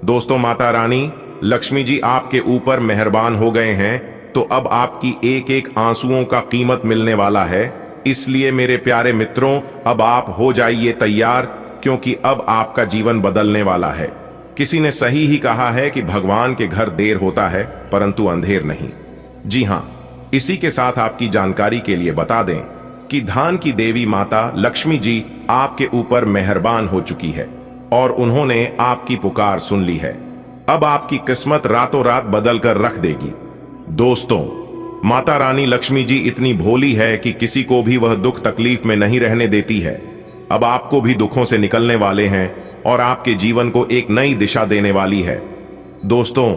दोस्तों, माता रानी लक्ष्मी जी आपके ऊपर मेहरबान हो गए हैं, तो अब आपकी एक एक आंसुओं का कीमत मिलने वाला है। इसलिए मेरे प्यारे मित्रों, अब आप हो जाइए तैयार, क्योंकि अब आपका जीवन बदलने वाला है। किसी ने सही ही कहा है कि भगवान के घर देर होता है परंतु अंधेर नहीं। जी हां, इसी के साथ आपकी जानकारी के लिए बता दें कि धन की देवी माता लक्ष्मी जी आपके ऊपर मेहरबान हो चुकी है और उन्होंने आपकी पुकार सुन ली है। अब आपकी किस्मत रातों रात बदल कर रख देगी। दोस्तों, माता रानी लक्ष्मी जी इतनी भोली है कि किसी को भी वह दुख तकलीफ में नहीं रहने देती है। अब आपको भी दुखों से निकलने वाले हैं और आपके जीवन को एक नई दिशा देने वाली है। दोस्तों,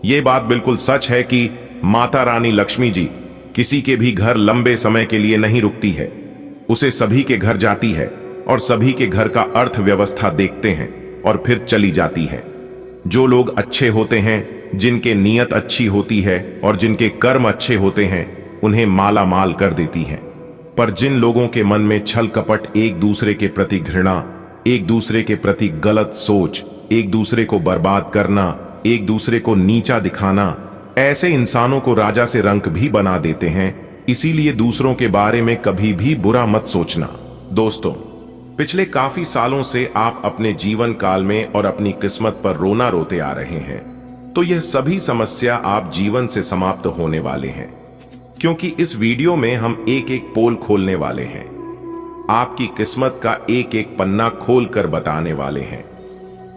ये बात बिल्कुल सच है कि माता रानी लक्ष्मी जी किसी के भी घर लंबे समय के लिए नहीं रुकती है, उसे सभी के घर जाती है और सभी के घर का अर्थव्यवस्था देखते हैं और फिर चली जाती है। जो लोग अच्छे होते हैं, जिनके नीयत अच्छी होती है और जिनके कर्म अच्छे होते हैं, उन्हें माला माल कर देती हैं। पर जिन लोगों के मन में छल कपट, एक दूसरे के प्रति घृणा, एक दूसरे के प्रति गलत सोच, एक दूसरे को बर्बाद करना, एक दूसरे को नीचा दिखाना, ऐसे इंसानों को राजा से रंक भी बना देते हैं। इसीलिए दूसरों के बारे में कभी भी बुरा मत सोचना। दोस्तों, पिछले काफी सालों से आप अपने जीवन काल में और अपनी किस्मत पर रोना रोते आ रहे हैं, तो यह सभी समस्या आप जीवन से समाप्त होने वाले हैं, क्योंकि इस वीडियो में हम एक एक पोल खोलने वाले हैं। आपकी किस्मत का एक एक पन्ना खोल कर बताने वाले हैं।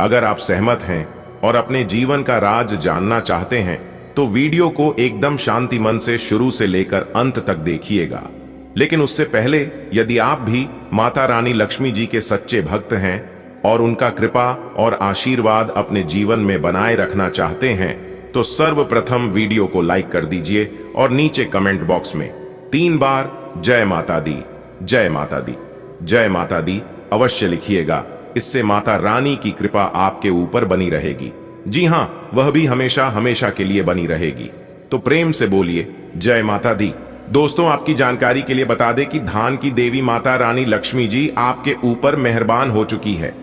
अगर आप सहमत हैं और अपने जीवन का राज जानना चाहते हैं तो वीडियो को एकदम शांति मन से शुरू से लेकर अंत तक देखिएगा। लेकिन उससे पहले, यदि आप भी माता रानी लक्ष्मी जी के सच्चे भक्त हैं और उनका कृपा और आशीर्वाद अपने जीवन में बनाए रखना चाहते हैं, तो सर्वप्रथम वीडियो को लाइक कर दीजिए और नीचे कमेंट बॉक्स में 3 बार जय माता दी, जय माता दी, जय माता दी अवश्य लिखिएगा। इससे माता रानी की कृपा आपके ऊपर बनी रहेगी। जी हां, वह भी हमेशा हमेशा के लिए बनी रहेगी। तो प्रेम से बोलिए जय माता दी। दोस्तों, आपकी जानकारी के लिए बता दें कि धन की देवी माता रानी लक्ष्मी जी आपके ऊपर मेहरबान हो चुकी है।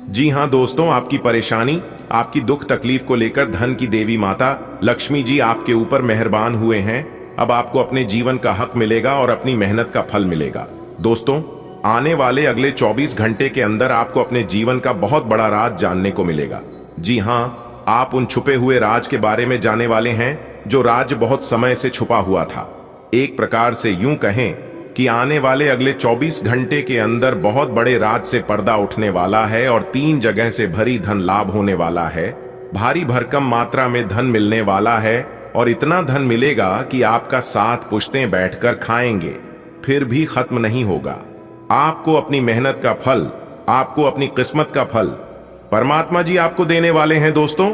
जी हां दोस्तों, आपकी परेशानी, आपकी दुख तकलीफ को लेकर धन की देवी माता लक्ष्मी जी आपके ऊपर मेहरबान हुए हैं। अब आपको अपने जीवन का हक मिलेगा और अपनी मेहनत का फल मिलेगा। दोस्तों, आने वाले अगले 24 घंटे के अंदर आपको अपने जीवन का बहुत बड़ा राज जानने को मिलेगा। जी हां, आप उन छुपे हुए राज के बारे में जानने वाले हैं जो राज बहुत समय से छुपा हुआ था। एक प्रकार से यूं कहें कि आने वाले अगले 24 घंटे के अंदर बहुत बड़े राज से पर्दा उठने वाला है और 3 जगह से भरी धन लाभ होने वाला है। भारी भरकम मात्रा में धन मिलने वाला है और इतना धन मिलेगा कि आपका 7 पुश्तें बैठकर खाएंगे, फिर भी खत्म नहीं होगा। आपको अपनी मेहनत का फल, आपको अपनी किस्मत का फल परमात्मा जी आपको देने वाले हैं। दोस्तों,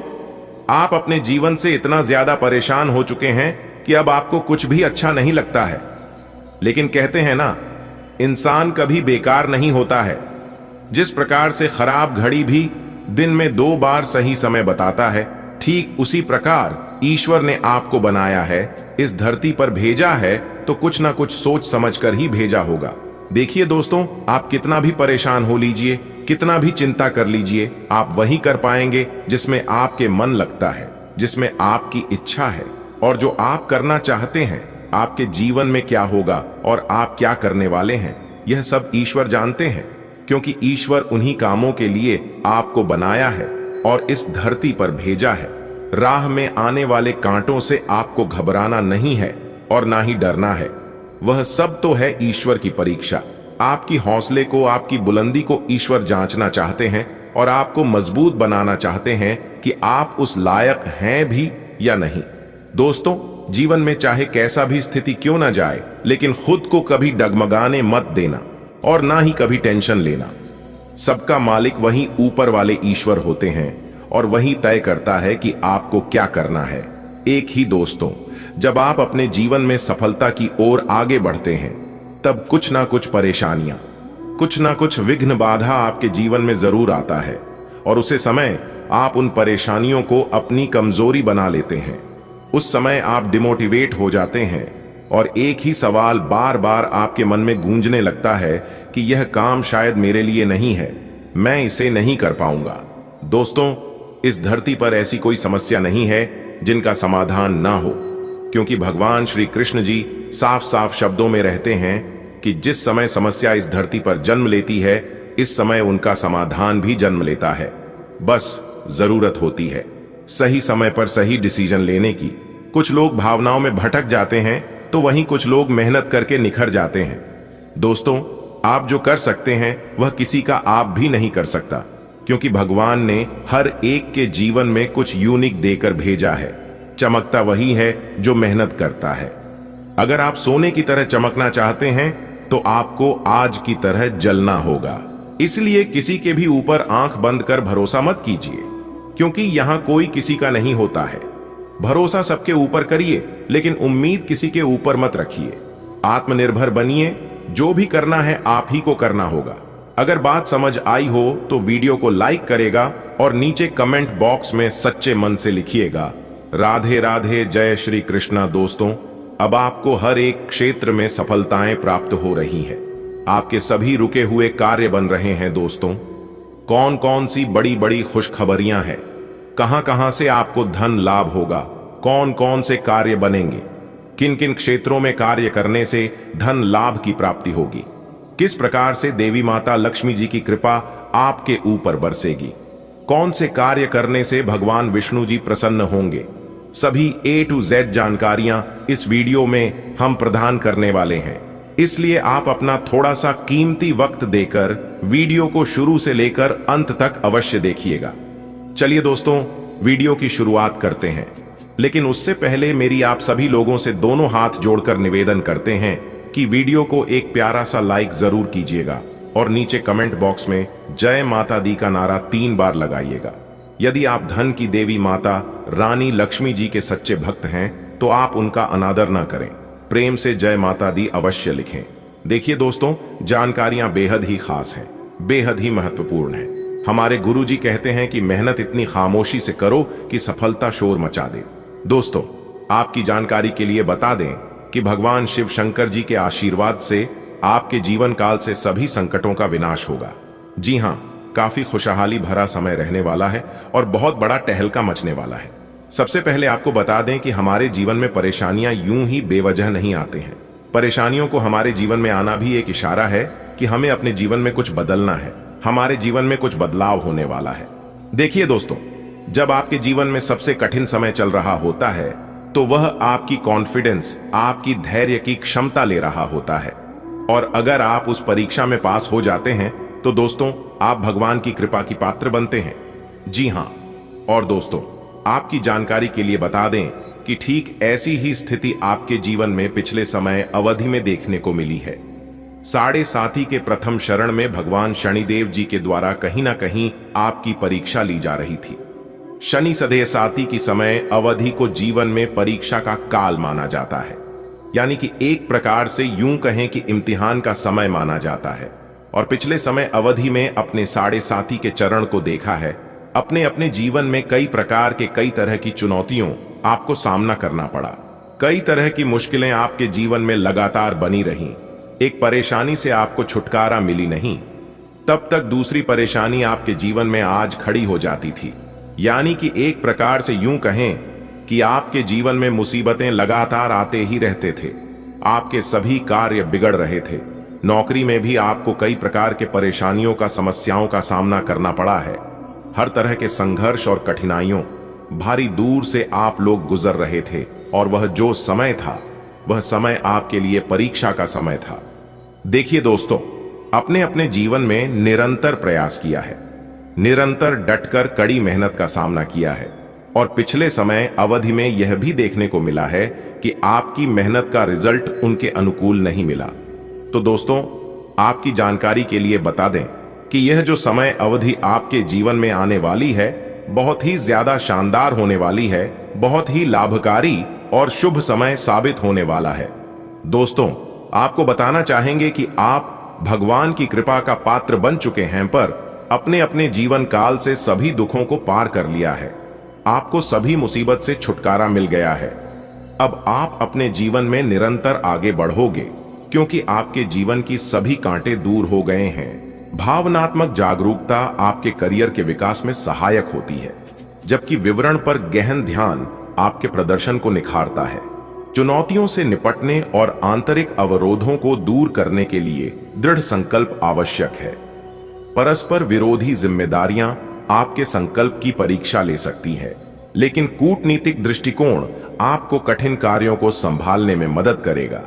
आप अपने जीवन से इतना ज्यादा परेशान हो चुके हैं कि अब आपको कुछ भी अच्छा नहीं लगता है। लेकिन कहते हैं ना, इंसान कभी बेकार नहीं होता है। जिस प्रकार से खराब घड़ी भी दिन में 2 बार सही समय बताता है, ठीक उसी प्रकार ईश्वर ने आपको बनाया है, इस धरती पर भेजा है, तो कुछ ना कुछ सोच समझकर ही भेजा होगा। देखिए दोस्तों, आप कितना भी परेशान हो लीजिए, कितना भी चिंता कर लीजिए, आप वही कर पाएंगे जिसमें आपके मन लगता है, जिसमें आपकी इच्छा है। और जो आप करना चाहते हैं, आपके जीवन में क्या होगा और आप क्या करने वाले हैं, यह सब ईश्वर जानते हैं, क्योंकि ईश्वर उन्हीं कामों के लिए आपको बनाया है और इस धरती पर भेजा है। राह में आने वाले कांटों से आपको घबराना नहीं है और ना ही डरना है। वह सब तो है ईश्वर की परीक्षा। आपकी हौसले को, आपकी बुलंदी को ईश्वर जांचना चाहते हैं और आपको मजबूत बनाना चाहते हैं कि आप उस लायक हैं भी या नहीं। दोस्तों, जीवन में चाहे कैसा भी स्थिति क्यों ना जाए, लेकिन खुद को कभी डगमगाने मत देना और ना ही कभी टेंशन लेना। सबका मालिक वही ऊपर वाले ईश्वर होते हैं और वही तय करता है कि आपको क्या करना है। एक ही दोस्तों, जब आप अपने जीवन में सफलता की ओर आगे बढ़ते हैं, तब कुछ ना कुछ परेशानियां, कुछ ना कुछ विघ्न बाधा आपके जीवन में जरूर आता है और उसे समय आप उन परेशानियों को अपनी कमजोरी बना लेते हैं। उस समय आप डिमोटिवेट हो जाते हैं और एक ही सवाल बार बार आपके मन में गूंजने लगता है कि यह काम शायद मेरे लिए नहीं है, मैं इसे नहीं कर पाऊंगा। दोस्तों, इस धरती पर ऐसी कोई समस्या नहीं है जिनका समाधान ना हो, क्योंकि भगवान श्री कृष्ण जी साफ साफ शब्दों में रहते हैं कि जिस समय समस्या इस धरती पर जन्म लेती है, इस समय उनका समाधान भी जन्म लेता है। बस जरूरत होती है सही समय पर सही डिसीजन लेने की। कुछ लोग भावनाओं में भटक जाते हैं तो वहीं कुछ लोग मेहनत करके निखर जाते हैं। दोस्तों, आप जो कर सकते हैं वह किसी का आप भी नहीं कर सकता, क्योंकि भगवान ने हर एक के जीवन में कुछ यूनिक देकर भेजा है। चमकता वही है जो मेहनत करता है। अगर आप सोने की तरह चमकना चाहते हैं तो आपको आज की तरह जलना होगा। इसलिए किसी के भी ऊपर आंख बंद कर भरोसा मत कीजिए, क्योंकि यहां कोई किसी का नहीं होता है। भरोसा सबके ऊपर करिए, लेकिन उम्मीद किसी के ऊपर मत रखिए। आत्मनिर्भर बनिए, जो भी करना है आप ही को करना होगा। अगर बात समझ आई हो तो वीडियो को लाइक करेगा और नीचे कमेंट बॉक्स में सच्चे मन से लिखिएगा, राधे राधे, जय श्री कृष्णा। दोस्तों, अब आपको हर एक क्षेत्र में सफलताएं प्राप्त हो रही हैं। आपके सभी रुके हुए कार्य बन रहे हैं। दोस्तों, कौन कौन सी बड़ी बड़ी खुशखबरियां हैं, कहां कहां से आपको धन लाभ होगा, कौन कौन से कार्य बनेंगे, किन किन क्षेत्रों में कार्य करने से धन लाभ की प्राप्ति होगी, किस प्रकार से देवी माता लक्ष्मी जी की कृपा आपके ऊपर बरसेगी, कौन से कार्य करने से भगवान विष्णु जी प्रसन्न होंगे, सभी A to Z जानकारियां इस वीडियो में हम प्रदान करने वाले हैं। इसलिए आप अपना थोड़ा सा कीमती वक्त देकर वीडियो को शुरू से लेकर अंत तक अवश्य देखिएगा। चलिए दोस्तों, वीडियो की शुरुआत करते हैं, लेकिन उससे पहले मेरी आप सभी लोगों से दोनों हाथ जोड़कर निवेदन करते हैं कि वीडियो को एक प्यारा सा लाइक जरूर कीजिएगा और नीचे कमेंट बॉक्स में जय माता दी का नारा 3 बार लगाइएगा। यदि आप धन की देवी माता रानी लक्ष्मी जी के सच्चे भक्त हैं तो आप उनका अनादर न करें, प्रेम से जय माता दी अवश्य लिखें। देखिए दोस्तों, जानकारियां बेहद ही खास हैं, बेहद ही महत्वपूर्ण हैं। हमारे गुरुजी कहते हैं कि मेहनत इतनी खामोशी से करो कि सफलता शोर मचा दे। दोस्तों, आपकी जानकारी के लिए बता दें कि भगवान शिव शंकर जी के आशीर्वाद से आपके जीवन काल से सभी संकटों का विनाश होगा। जी हां, काफी खुशहाली भरा समय रहने वाला है और बहुत बड़ा टहलका मचने वाला है। सबसे पहले आपको बता दें कि हमारे जीवन में परेशानियां यूं ही बेवजह नहीं आते हैं। परेशानियों को हमारे जीवन में आना भी एक इशारा है कि हमें अपने जीवन में कुछ बदलना है, हमारे जीवन में कुछ बदलाव होने वाला है। देखिए दोस्तों, जब आपके जीवन में सबसे कठिन समय चल रहा होता है तो वह आपकी कॉन्फिडेंस, आपकी धैर्य की क्षमता ले रहा होता है, और अगर आप उस परीक्षा में पास हो जाते हैं तो दोस्तों आप भगवान की कृपा की पात्र बनते हैं। जी हां, और दोस्तों आपकी जानकारी के लिए बता दें कि ठीक ऐसी ही स्थिति आपके जीवन में पिछले समय अवधि में देखने को मिली है। साढ़े साथी के प्रथम शरण में भगवान शनिदेव जी के द्वारा कहीं ना कहीं आपकी परीक्षा ली जा रही थी। शनि सधे साथी की समय अवधि को जीवन में परीक्षा का काल माना जाता है, यानी कि एक प्रकार से यूं कहें कि इम्तिहान का समय माना जाता है। और पिछले समय अवधि में अपने साढ़े साथी के चरण को देखा है। अपने अपने जीवन में कई प्रकार के कई तरह की चुनौतियों आपको सामना करना पड़ा, कई तरह की मुश्किलें आपके जीवन में लगातार बनी रहीं। एक परेशानी से आपको छुटकारा मिली नहीं, तब तक दूसरी परेशानी आपके जीवन में आज खड़ी हो जाती थी। यानी कि एक प्रकार से यूं कहें कि आपके जीवन में मुसीबतें लगातार आते ही रहते थे। आपके सभी कार्य बिगड़ रहे थे। नौकरी में भी आपको कई प्रकार के परेशानियों का, समस्याओं का सामना करना पड़ा है। हर तरह के संघर्ष और कठिनाइयों भारी दूर से आप लोग गुजर रहे थे, और वह जो समय था वह समय आपके लिए परीक्षा का समय था। देखिए दोस्तों, अपने अपने जीवन में निरंतर प्रयास किया है, निरंतर डटकर कड़ी मेहनत का सामना किया है और पिछले समय अवधि में यह भी देखने को मिला है कि आपकी मेहनत का रिजल्ट उनके अनुकूल नहीं मिला। तो दोस्तों, आपकी जानकारी के लिए बता दें कि यह जो समय अवधि आपके जीवन में आने वाली है बहुत ही ज्यादा शानदार होने वाली है, बहुत ही लाभकारी और शुभ समय साबित होने वाला है। दोस्तों, आपको बताना चाहेंगे कि आप भगवान की कृपा का पात्र बन चुके हैं, पर अपने अपने जीवन काल से सभी दुखों को पार कर लिया है। आपको सभी मुसीबत से छुटकारा मिल गया है। अब आप अपने जीवन में निरंतर आगे बढ़ोगे, क्योंकि आपके जीवन की सभी कांटे दूर हो गए हैं। भावनात्मक जागरूकता आपके करियर के विकास में सहायक होती है, जबकि विवरण पर गहन ध्यान आपके प्रदर्शन को निखारता है। चुनौतियों से निपटने और आंतरिक अवरोधों को दूर करने के लिए दृढ़ संकल्प आवश्यक है। परस्पर विरोधी जिम्मेदारियां आपके संकल्प की परीक्षा ले सकती है, लेकिन कूटनीतिक दृष्टिकोण आपको कठिन कार्यों को संभालने में मदद करेगा।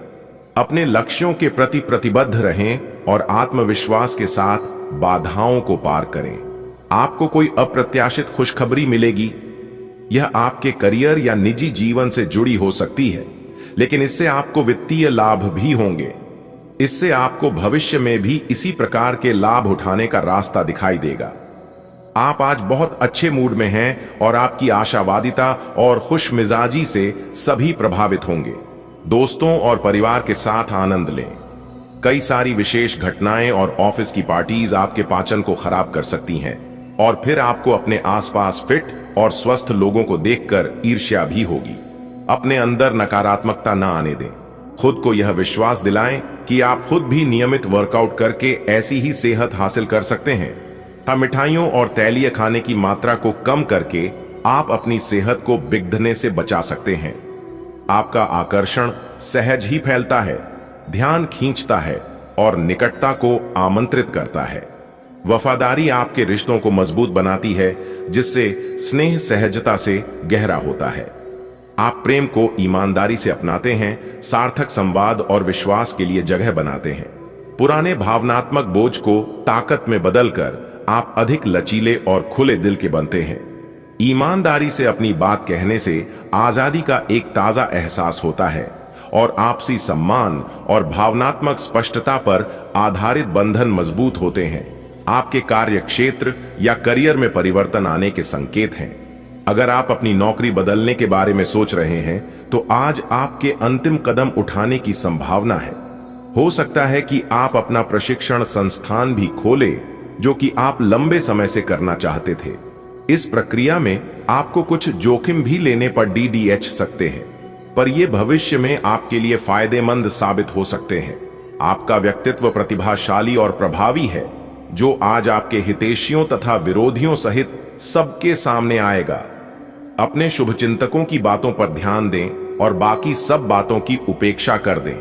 अपने लक्ष्यों के प्रति प्रतिबद्ध रहें और आत्मविश्वास के साथ बाधाओं को पार करें। आपको कोई अप्रत्याशित खुशखबरी मिलेगी। यह आपके करियर या निजी जीवन से जुड़ी हो सकती है, लेकिन इससे आपको वित्तीय लाभ भी होंगे। इससे आपको भविष्य में भी इसी प्रकार के लाभ उठाने का रास्ता दिखाई देगा। आप आज बहुत अच्छे मूड में हैं और आपकी आशावादिता और खुशमिजाजी से सभी प्रभावित होंगे। दोस्तों और परिवार के साथ आनंद लें। कई सारी विशेष घटनाएं और ऑफिस की पार्टीज आपके पाचन को खराब कर सकती हैं और फिर आपको अपने आसपास फिट और स्वस्थ लोगों को देखकर ईर्ष्या भी होगी। अपने अंदर नकारात्मकता न आने दें। खुद को यह विश्वास दिलाएं कि आप खुद भी नियमित वर्कआउट करके ऐसी ही सेहत हासिल कर सकते हैं। मिठाइयों और तैलीय खाने की मात्रा को कम करके आप अपनी सेहत को बिगड़ने से बचा सकते हैं। आपका आकर्षण सहज ही फैलता है, ध्यान खींचता है और निकटता को आमंत्रित करता है। वफादारी आपके रिश्तों को मजबूत बनाती है, जिससे स्नेह सहजता से गहरा होता है। आप प्रेम को ईमानदारी से अपनाते हैं, सार्थक संवाद और विश्वास के लिए जगह बनाते हैं। पुराने भावनात्मक बोझ को ताकत में बदलकर आप अधिक लचीले और खुले दिल के बनते हैं। ईमानदारी से अपनी बात कहने से आजादी का एक ताजा एहसास होता है और आपसी सम्मान और भावनात्मक स्पष्टता पर आधारित बंधन मजबूत होते हैं। आपके कार्य क्षेत्र या करियर में परिवर्तन आने के संकेत हैं। अगर आप अपनी नौकरी बदलने के बारे में सोच रहे हैं, तो आज आपके अंतिम कदम उठाने की संभावना है। हो सकता है कि आप अपना प्रशिक्षण संस्थान भी खोलें, जो कि आप लंबे समय से करना चाहते थे। इस प्रक्रिया में आपको कुछ जोखिम भी लेने पर DDH सकते हैं, पर यह भविष्य में आपके लिए फायदेमंद साबित हो सकते हैं। आपका व्यक्तित्व प्रतिभाशाली और प्रभावी है, जो आज आपके हितैषियों तथा विरोधियों सहित सबके सामने आएगा। अपने शुभचिंतकों की बातों पर ध्यान दें और बाकी सब बातों की उपेक्षा कर दें।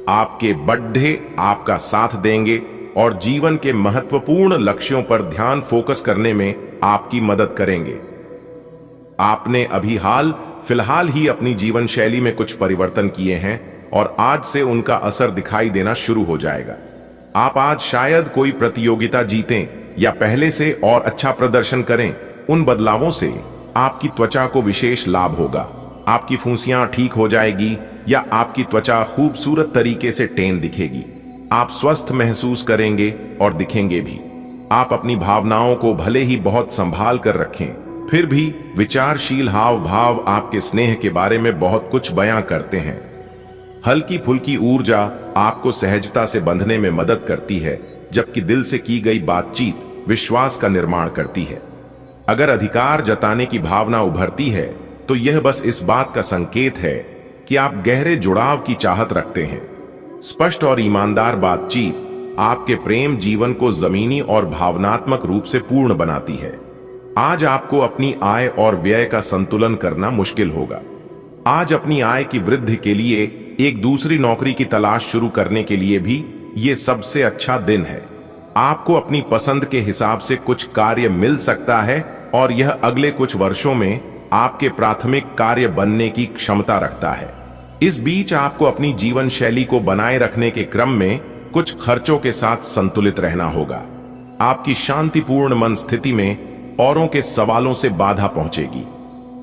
आपके बड्ढे आपका साथ देंगे और जीवन के महत्वपूर्ण लक्ष्यों पर ध्यान फोकस करने में आपकी मदद करेंगे। आपने अभी फिलहाल ही अपनी जीवन शैली में कुछ परिवर्तन किए हैं और आज से उनका असर दिखाई देना शुरू हो जाएगा। आप आज शायद कोई प्रतियोगिता जीतें या पहले से और अच्छा प्रदर्शन करें। उन बदलावों से आपकी त्वचा को विशेष लाभ होगा। आपकी फुंसियां ठीक हो जाएगी या आपकी त्वचा खूबसूरत तरीके से टेन दिखेगी। आप स्वस्थ महसूस करेंगे और दिखेंगे भी। आप अपनी भावनाओं को भले ही बहुत संभाल कर रखें, फिर भी विचारशील हाव भाव आपके स्नेह के बारे में बहुत कुछ बयां करते हैं। हल्की फुल्की ऊर्जा आपको सहजता से बंधने में मदद करती है, जबकि दिल से की गई बातचीत विश्वास का निर्माण करती है। अगर अधिकार जताने की भावना उभरती है, तो यह बस इस बात का संकेत है कि आप गहरे जुड़ाव की चाहत रखते हैं। स्पष्ट और ईमानदार बातचीत आपके प्रेम जीवन को जमीनी और भावनात्मक रूप से पूर्ण बनाती है। आज आपको अपनी आय और व्यय का संतुलन करना मुश्किल होगा। आज अपनी आय की वृद्धि के लिए एक दूसरी नौकरी की तलाश शुरू करने के लिए भी ये सबसे अच्छा दिन है। आपको अपनी पसंद के हिसाब से कुछ कार्य मिल सकता है और यह अगले कुछ वर्षों में आपके प्राथमिक कार्य बनने की क्षमता रखता है। इस बीच आपको अपनी जीवन शैली को बनाए रखने के क्रम में कुछ खर्चों के साथ संतुलित रहना होगा। आपकी शांतिपूर्ण मन स्थिति में औरों के सवालों से बाधा पहुंचेगी।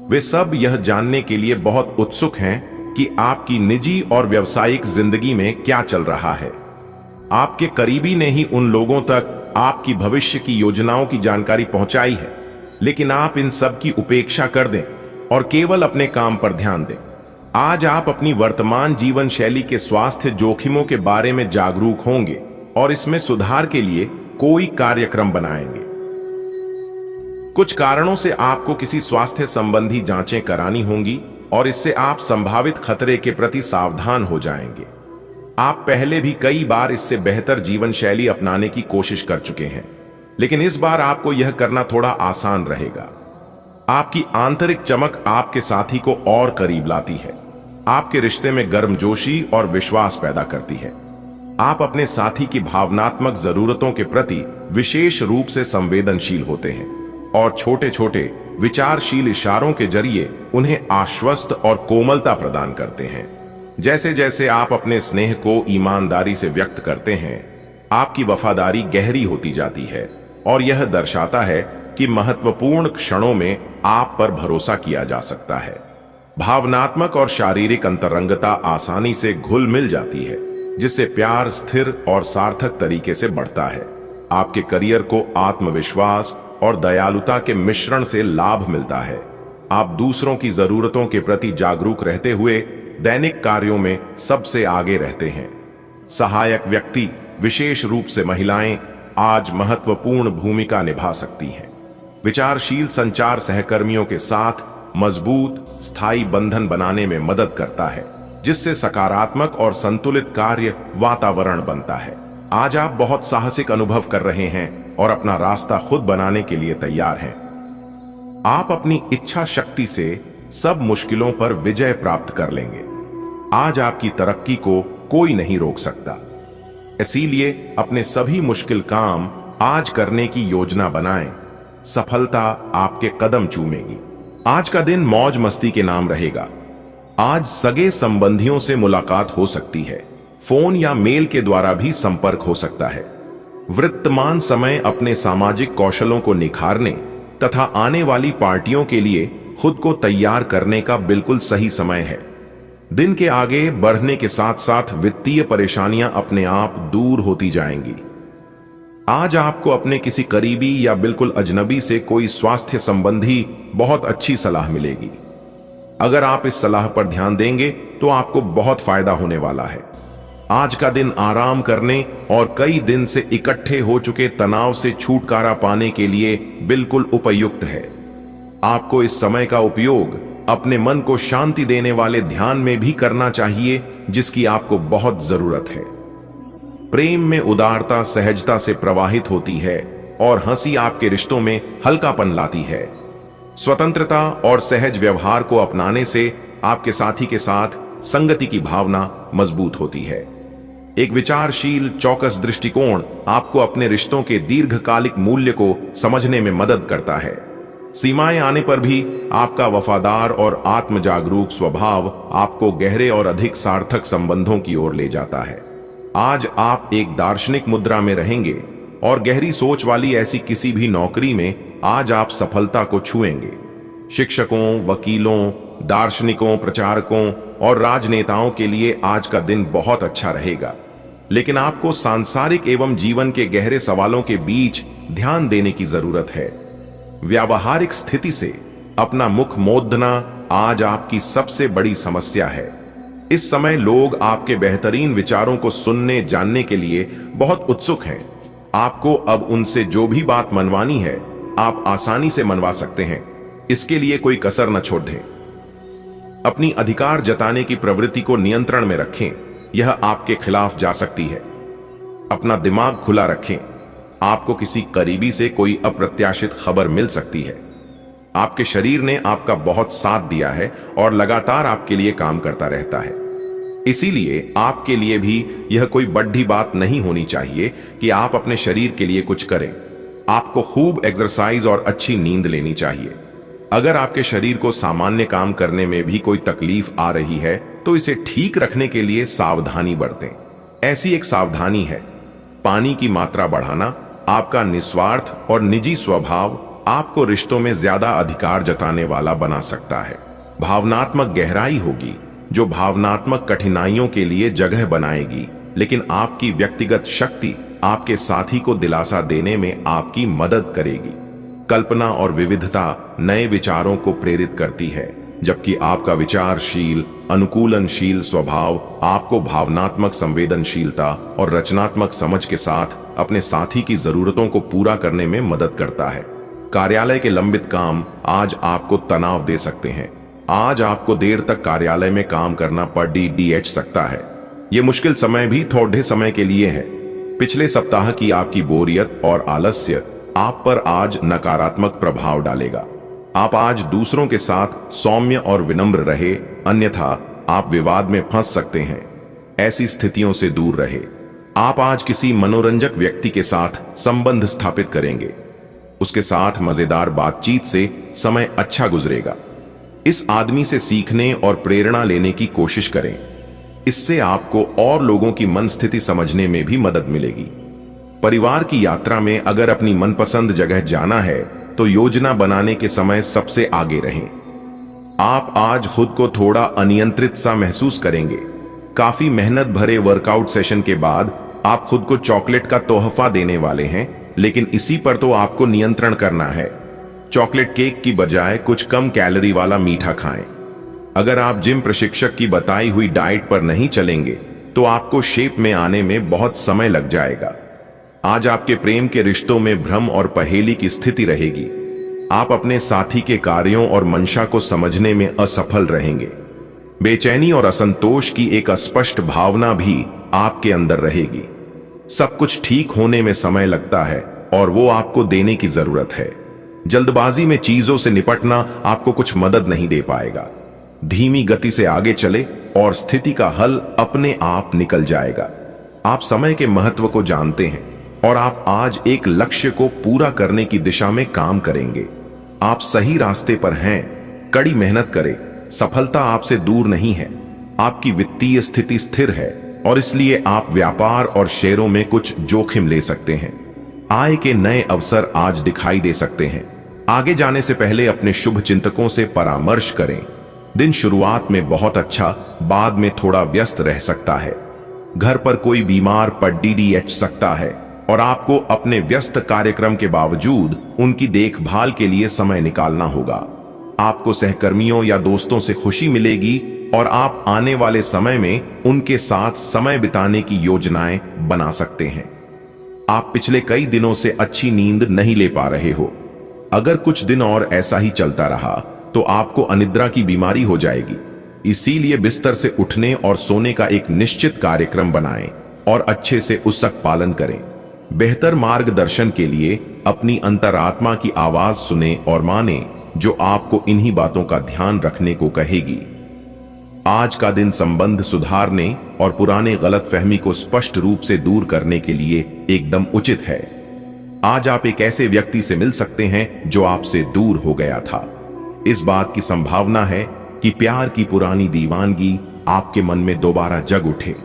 वे सब यह जानने के लिए बहुत उत्सुक हैं कि आपकी निजी और व्यावसायिक जिंदगी में क्या चल रहा है। आपके करीबी ने ही उन लोगों तक आपकी भविष्य की योजनाओं की जानकारी पहुंचाई है, लेकिन आप इन सब की उपेक्षा कर दें और केवल अपने काम पर ध्यान दें। आज आप अपनी वर्तमान जीवन शैली के स्वास्थ्य जोखिमों के बारे में जागरूक होंगे और इसमें सुधार के लिए कोई कार्यक्रम बनाएंगे। कुछ कारणों से आपको किसी स्वास्थ्य संबंधी जांचें करानी होंगी और इससे आप संभावित खतरे के प्रति सावधान हो जाएंगे। आप पहले भी कई बार इससे बेहतर जीवन शैली अपनाने की कोशिश कर चुके हैं, लेकिन इस बार आपको यह करना थोड़ा आसान रहेगा। आपकी आंतरिक चमक आपके साथी को और करीब लाती है, आपके रिश्ते में गर्मजोशी और विश्वास पैदा करती है। आप अपने साथी की भावनात्मक जरूरतों के प्रति विशेष रूप से संवेदनशील होते हैं और छोटे छोटे विचारशील इशारों के जरिए उन्हें आश्वस्त और कोमलता प्रदान करते हैं। जैसे जैसे आप अपने स्नेह को ईमानदारी से व्यक्त करते हैं, आपकी वफादारी गहरी होती जाती है और यह दर्शाता है कि महत्वपूर्ण क्षणों में आप पर भरोसा किया जा सकता है। भावनात्मक और शारीरिक अंतरंगता आसानी से घुल मिल जाती है, जिससे प्यार स्थिर और सार्थक तरीके से बढ़ता है। आपके करियर को आत्मविश्वास और दयालुता के मिश्रण से लाभ मिलता है। आप दूसरों की जरूरतों के प्रति जागरूक रहते हुए दैनिक कार्यों में सबसे आगे रहते हैं। सहायक व्यक्ति, विशेष रूप से महिलाएं, आज महत्वपूर्ण भूमिका निभा सकती हैं। विचारशील संचार सहकर्मियों के साथ मजबूत स्थायी बंधन बनाने में मदद करता है, जिससे सकारात्मक और संतुलित कार्य वातावरण बनता है। आज आप बहुत साहसिक अनुभव कर रहे हैं और अपना रास्ता खुद बनाने के लिए तैयार हैं। आप अपनी इच्छा शक्ति से सब मुश्किलों पर विजय प्राप्त कर लेंगे। आज आपकी तरक्की को कोई नहीं रोक सकता, इसीलिए अपने सभी मुश्किल काम आज करने की योजना बनाएं। सफलता आपके कदम चूमेगी। आज का दिन मौज मस्ती के नाम रहेगा। आज सगे संबंधियों से मुलाकात हो सकती है, फोन या मेल के द्वारा भी संपर्क हो सकता है। वर्तमान समय अपने सामाजिक कौशलों को निखारने तथा आने वाली पार्टियों के लिए खुद को तैयार करने का बिल्कुल सही समय है। दिन के आगे बढ़ने के साथ साथ वित्तीय परेशानियां अपने आप दूर होती जाएंगी। आज आपको अपने किसी करीबी या बिल्कुल अजनबी से कोई स्वास्थ्य संबंधी बहुत अच्छी सलाह मिलेगी। अगर आप इस सलाह पर ध्यान देंगे तो आपको बहुत फायदा होने वाला है। आज का दिन आराम करने और कई दिन से इकट्ठे हो चुके तनाव से छुटकारा पाने के लिए बिल्कुल उपयुक्त है। आपको इस समय का उपयोग अपने मन को शांति देने वाले ध्यान में भी करना चाहिए, जिसकी आपको बहुत जरूरत है। प्रेम में उदारता सहजता से प्रवाहित होती है और हंसी आपके रिश्तों में हल्कापन लाती है। स्वतंत्रता और सहज व्यवहार को अपनाने से आपके साथी के साथ संगति की भावना मजबूत होती है। एक विचारशील चौकस दृष्टिकोण आपको अपने रिश्तों के दीर्घकालिक मूल्य को समझने में मदद करता है। सीमाएं आने पर भी आपका वफादार और आत्म जागरूक स्वभाव आपको गहरे और अधिक सार्थक संबंधों की ओर ले जाता है। आज आप एक दार्शनिक मुद्रा में रहेंगे और गहरी सोच वाली ऐसी किसी भी नौकरी में आज आप सफलता को छुएंगे। शिक्षकों, वकीलों, दार्शनिकों, प्रचारकों और राजनेताओं के लिए आज का दिन बहुत अच्छा रहेगा, लेकिन आपको सांसारिक एवं जीवन के गहरे सवालों के बीच ध्यान देने की जरूरत है। व्यावहारिक स्थिति से अपना मुख मोड़ना आज आपकी सबसे बड़ी समस्या है। इस समय लोग आपके बेहतरीन विचारों को सुनने जानने के लिए बहुत उत्सुक हैं। आपको अब उनसे जो भी बात मनवानी है आप आसानी से मनवा सकते हैं। इसके लिए कोई कसर न छोड़ दें। अपनी अधिकार जताने की प्रवृत्ति को नियंत्रण में रखें, यह आपके खिलाफ जा सकती है। अपना दिमाग खुला रखें, आपको किसी करीबी से कोई अप्रत्याशित खबर मिल सकती है। आपके शरीर ने आपका बहुत साथ दिया है और लगातार आपके लिए काम करता रहता है। इसीलिए आपके लिए भी यह कोई बड़ी बात नहीं होनी चाहिए कि आप अपने शरीर के लिए कुछ करें। आपको खूब एक्सरसाइज और अच्छी नींद लेनी चाहिए। अगर आपके शरीर को सामान्य काम करने में भी कोई तकलीफ आ रही है तो इसे ठीक रखने के लिए सावधानी बरतें। ऐसी एक सावधानी है। पानी की मात्रा बढ़ाना, आपका निस्वार्थ और निजी स्वभाव आपको रिश्तों में ज्यादा अधिकार जताने वाला बना सकता है। भावनात्मक गहराई होगी जो भावनात्मक कठिनाइयों के लिए जगह बनाएगी, लेकिन आपकी व्यक्तिगत शक्ति आपके साथी को दिलासा देने में आपकी मदद करेगी। कल्पना और विविधता नए विचारों को प्रेरित करती है, जबकि आपका विचारशील, अनुकूलनशील स्वभाव आपको भावनात्मक संवेदनशीलता और रचनात्मक समझ के साथ अपने साथी की जरूरतों को पूरा करने में मदद करता है। कार्यालय के लंबित काम आज आपको तनाव दे सकते हैं। आज आपको देर तक कार्यालय में काम करना पड़ सकता है। यह मुश्किल समय भी थोड़े समय के लिए है। पिछले सप्ताह की आपकी बोरियत और आलस्य आप पर आज नकारात्मक प्रभाव डालेगा। आप आज दूसरों के साथ सौम्य और विनम्र रहे, अन्यथा आप विवाद में फंस सकते हैं। ऐसी स्थितियों से दूर रहे। आप आज किसी मनोरंजक व्यक्ति के साथ संबंध स्थापित करेंगे। उसके साथ मजेदार बातचीत से समय अच्छा गुजरेगा। इस आदमी से सीखने और प्रेरणा लेने की कोशिश करें। इससे आपको और लोगों की मन स्थिति समझने में भी मदद मिलेगी। परिवार की यात्रा में अगर अपनी मनपसंद जगह जाना है तो योजना बनाने के समय सबसे आगे रहें। आप आज खुद को थोड़ा अनियंत्रित सा महसूस करेंगे। काफी मेहनत भरे वर्कआउट सेशन के बाद आप खुद को चॉकलेट का तोहफा देने वाले हैं, लेकिन इसी पर तो आपको नियंत्रण करना है। चॉकलेट केक की बजाय कुछ कम कैलोरी वाला मीठा खाएं। अगर आप जिम प्रशिक्षक की बताई हुई डाइट पर नहीं चलेंगे तो आपको शेप में आने में बहुत समय लग जाएगा। आज आपके प्रेम के रिश्तों में भ्रम और पहेली की स्थिति रहेगी। आप अपने साथी के कार्यों और मंशा को समझने में असफल रहेंगे। बेचैनी और असंतोष की एक अस्पष्ट भावना भी आपके अंदर रहेगी। सब कुछ ठीक होने में समय लगता है और वो आपको देने की जरूरत है। जल्दबाजी में चीजों से निपटना आपको कुछ मदद नहीं दे पाएगा। धीमी गति से आगे चले और स्थिति का हल अपने आप निकल जाएगा। आप समय के महत्व को जानते हैं और आप आज एक लक्ष्य को पूरा करने की दिशा में काम करेंगे। आप सही रास्ते पर हैं। कड़ी मेहनत करें। सफलता आपसे दूर नहीं है। आपकी वित्तीय स्थिति स्थिर है और इसलिए आप व्यापार और शेयरों में कुछ जोखिम ले सकते हैं। आय के नए अवसर आज दिखाई दे सकते हैं। आगे जाने से पहले अपने शुभ चिंतकों से परामर्श करें। दिन शुरुआत में बहुत अच्छा, बाद में थोड़ा व्यस्त रह सकता है। घर पर कोई बीमार पड़ सकता है और आपको अपने व्यस्त कार्यक्रम के बावजूद उनकी देखभाल के लिए समय निकालना होगा। आपको सहकर्मियों या दोस्तों से खुशी मिलेगी और आप आने वाले समय में उनके साथ समय बिताने की योजनाएं बना सकते हैं। आप पिछले कई दिनों से अच्छी नींद नहीं ले पा रहे हो। अगर कुछ दिन और ऐसा ही चलता रहा तो आपको अनिद्रा की बीमारी हो जाएगी। इसीलिए बिस्तर से उठने और सोने का एक निश्चित कार्यक्रम बनाएं और अच्छे से उसका पालन करें। बेहतर मार्गदर्शन के लिए अपनी अंतरात्मा की आवाज सुने और माने, जो आपको इन्हीं बातों का ध्यान रखने को कहेगी। आज का दिन संबंध सुधारने और पुराने गलतफहमी को स्पष्ट रूप से दूर करने के लिए एकदम उचित है। आज आप एक ऐसे व्यक्ति से मिल सकते हैं जो आपसे दूर हो गया था। इस बात की संभावना है कि प्यार की पुरानी दीवानगी आपके मन में दोबारा जग उठे।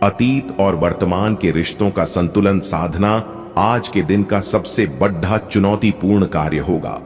अतीत और वर्तमान के रिश्तों का संतुलन साधना आज के दिन का सबसे बड़ा चुनौतीपूर्ण कार्य होगा।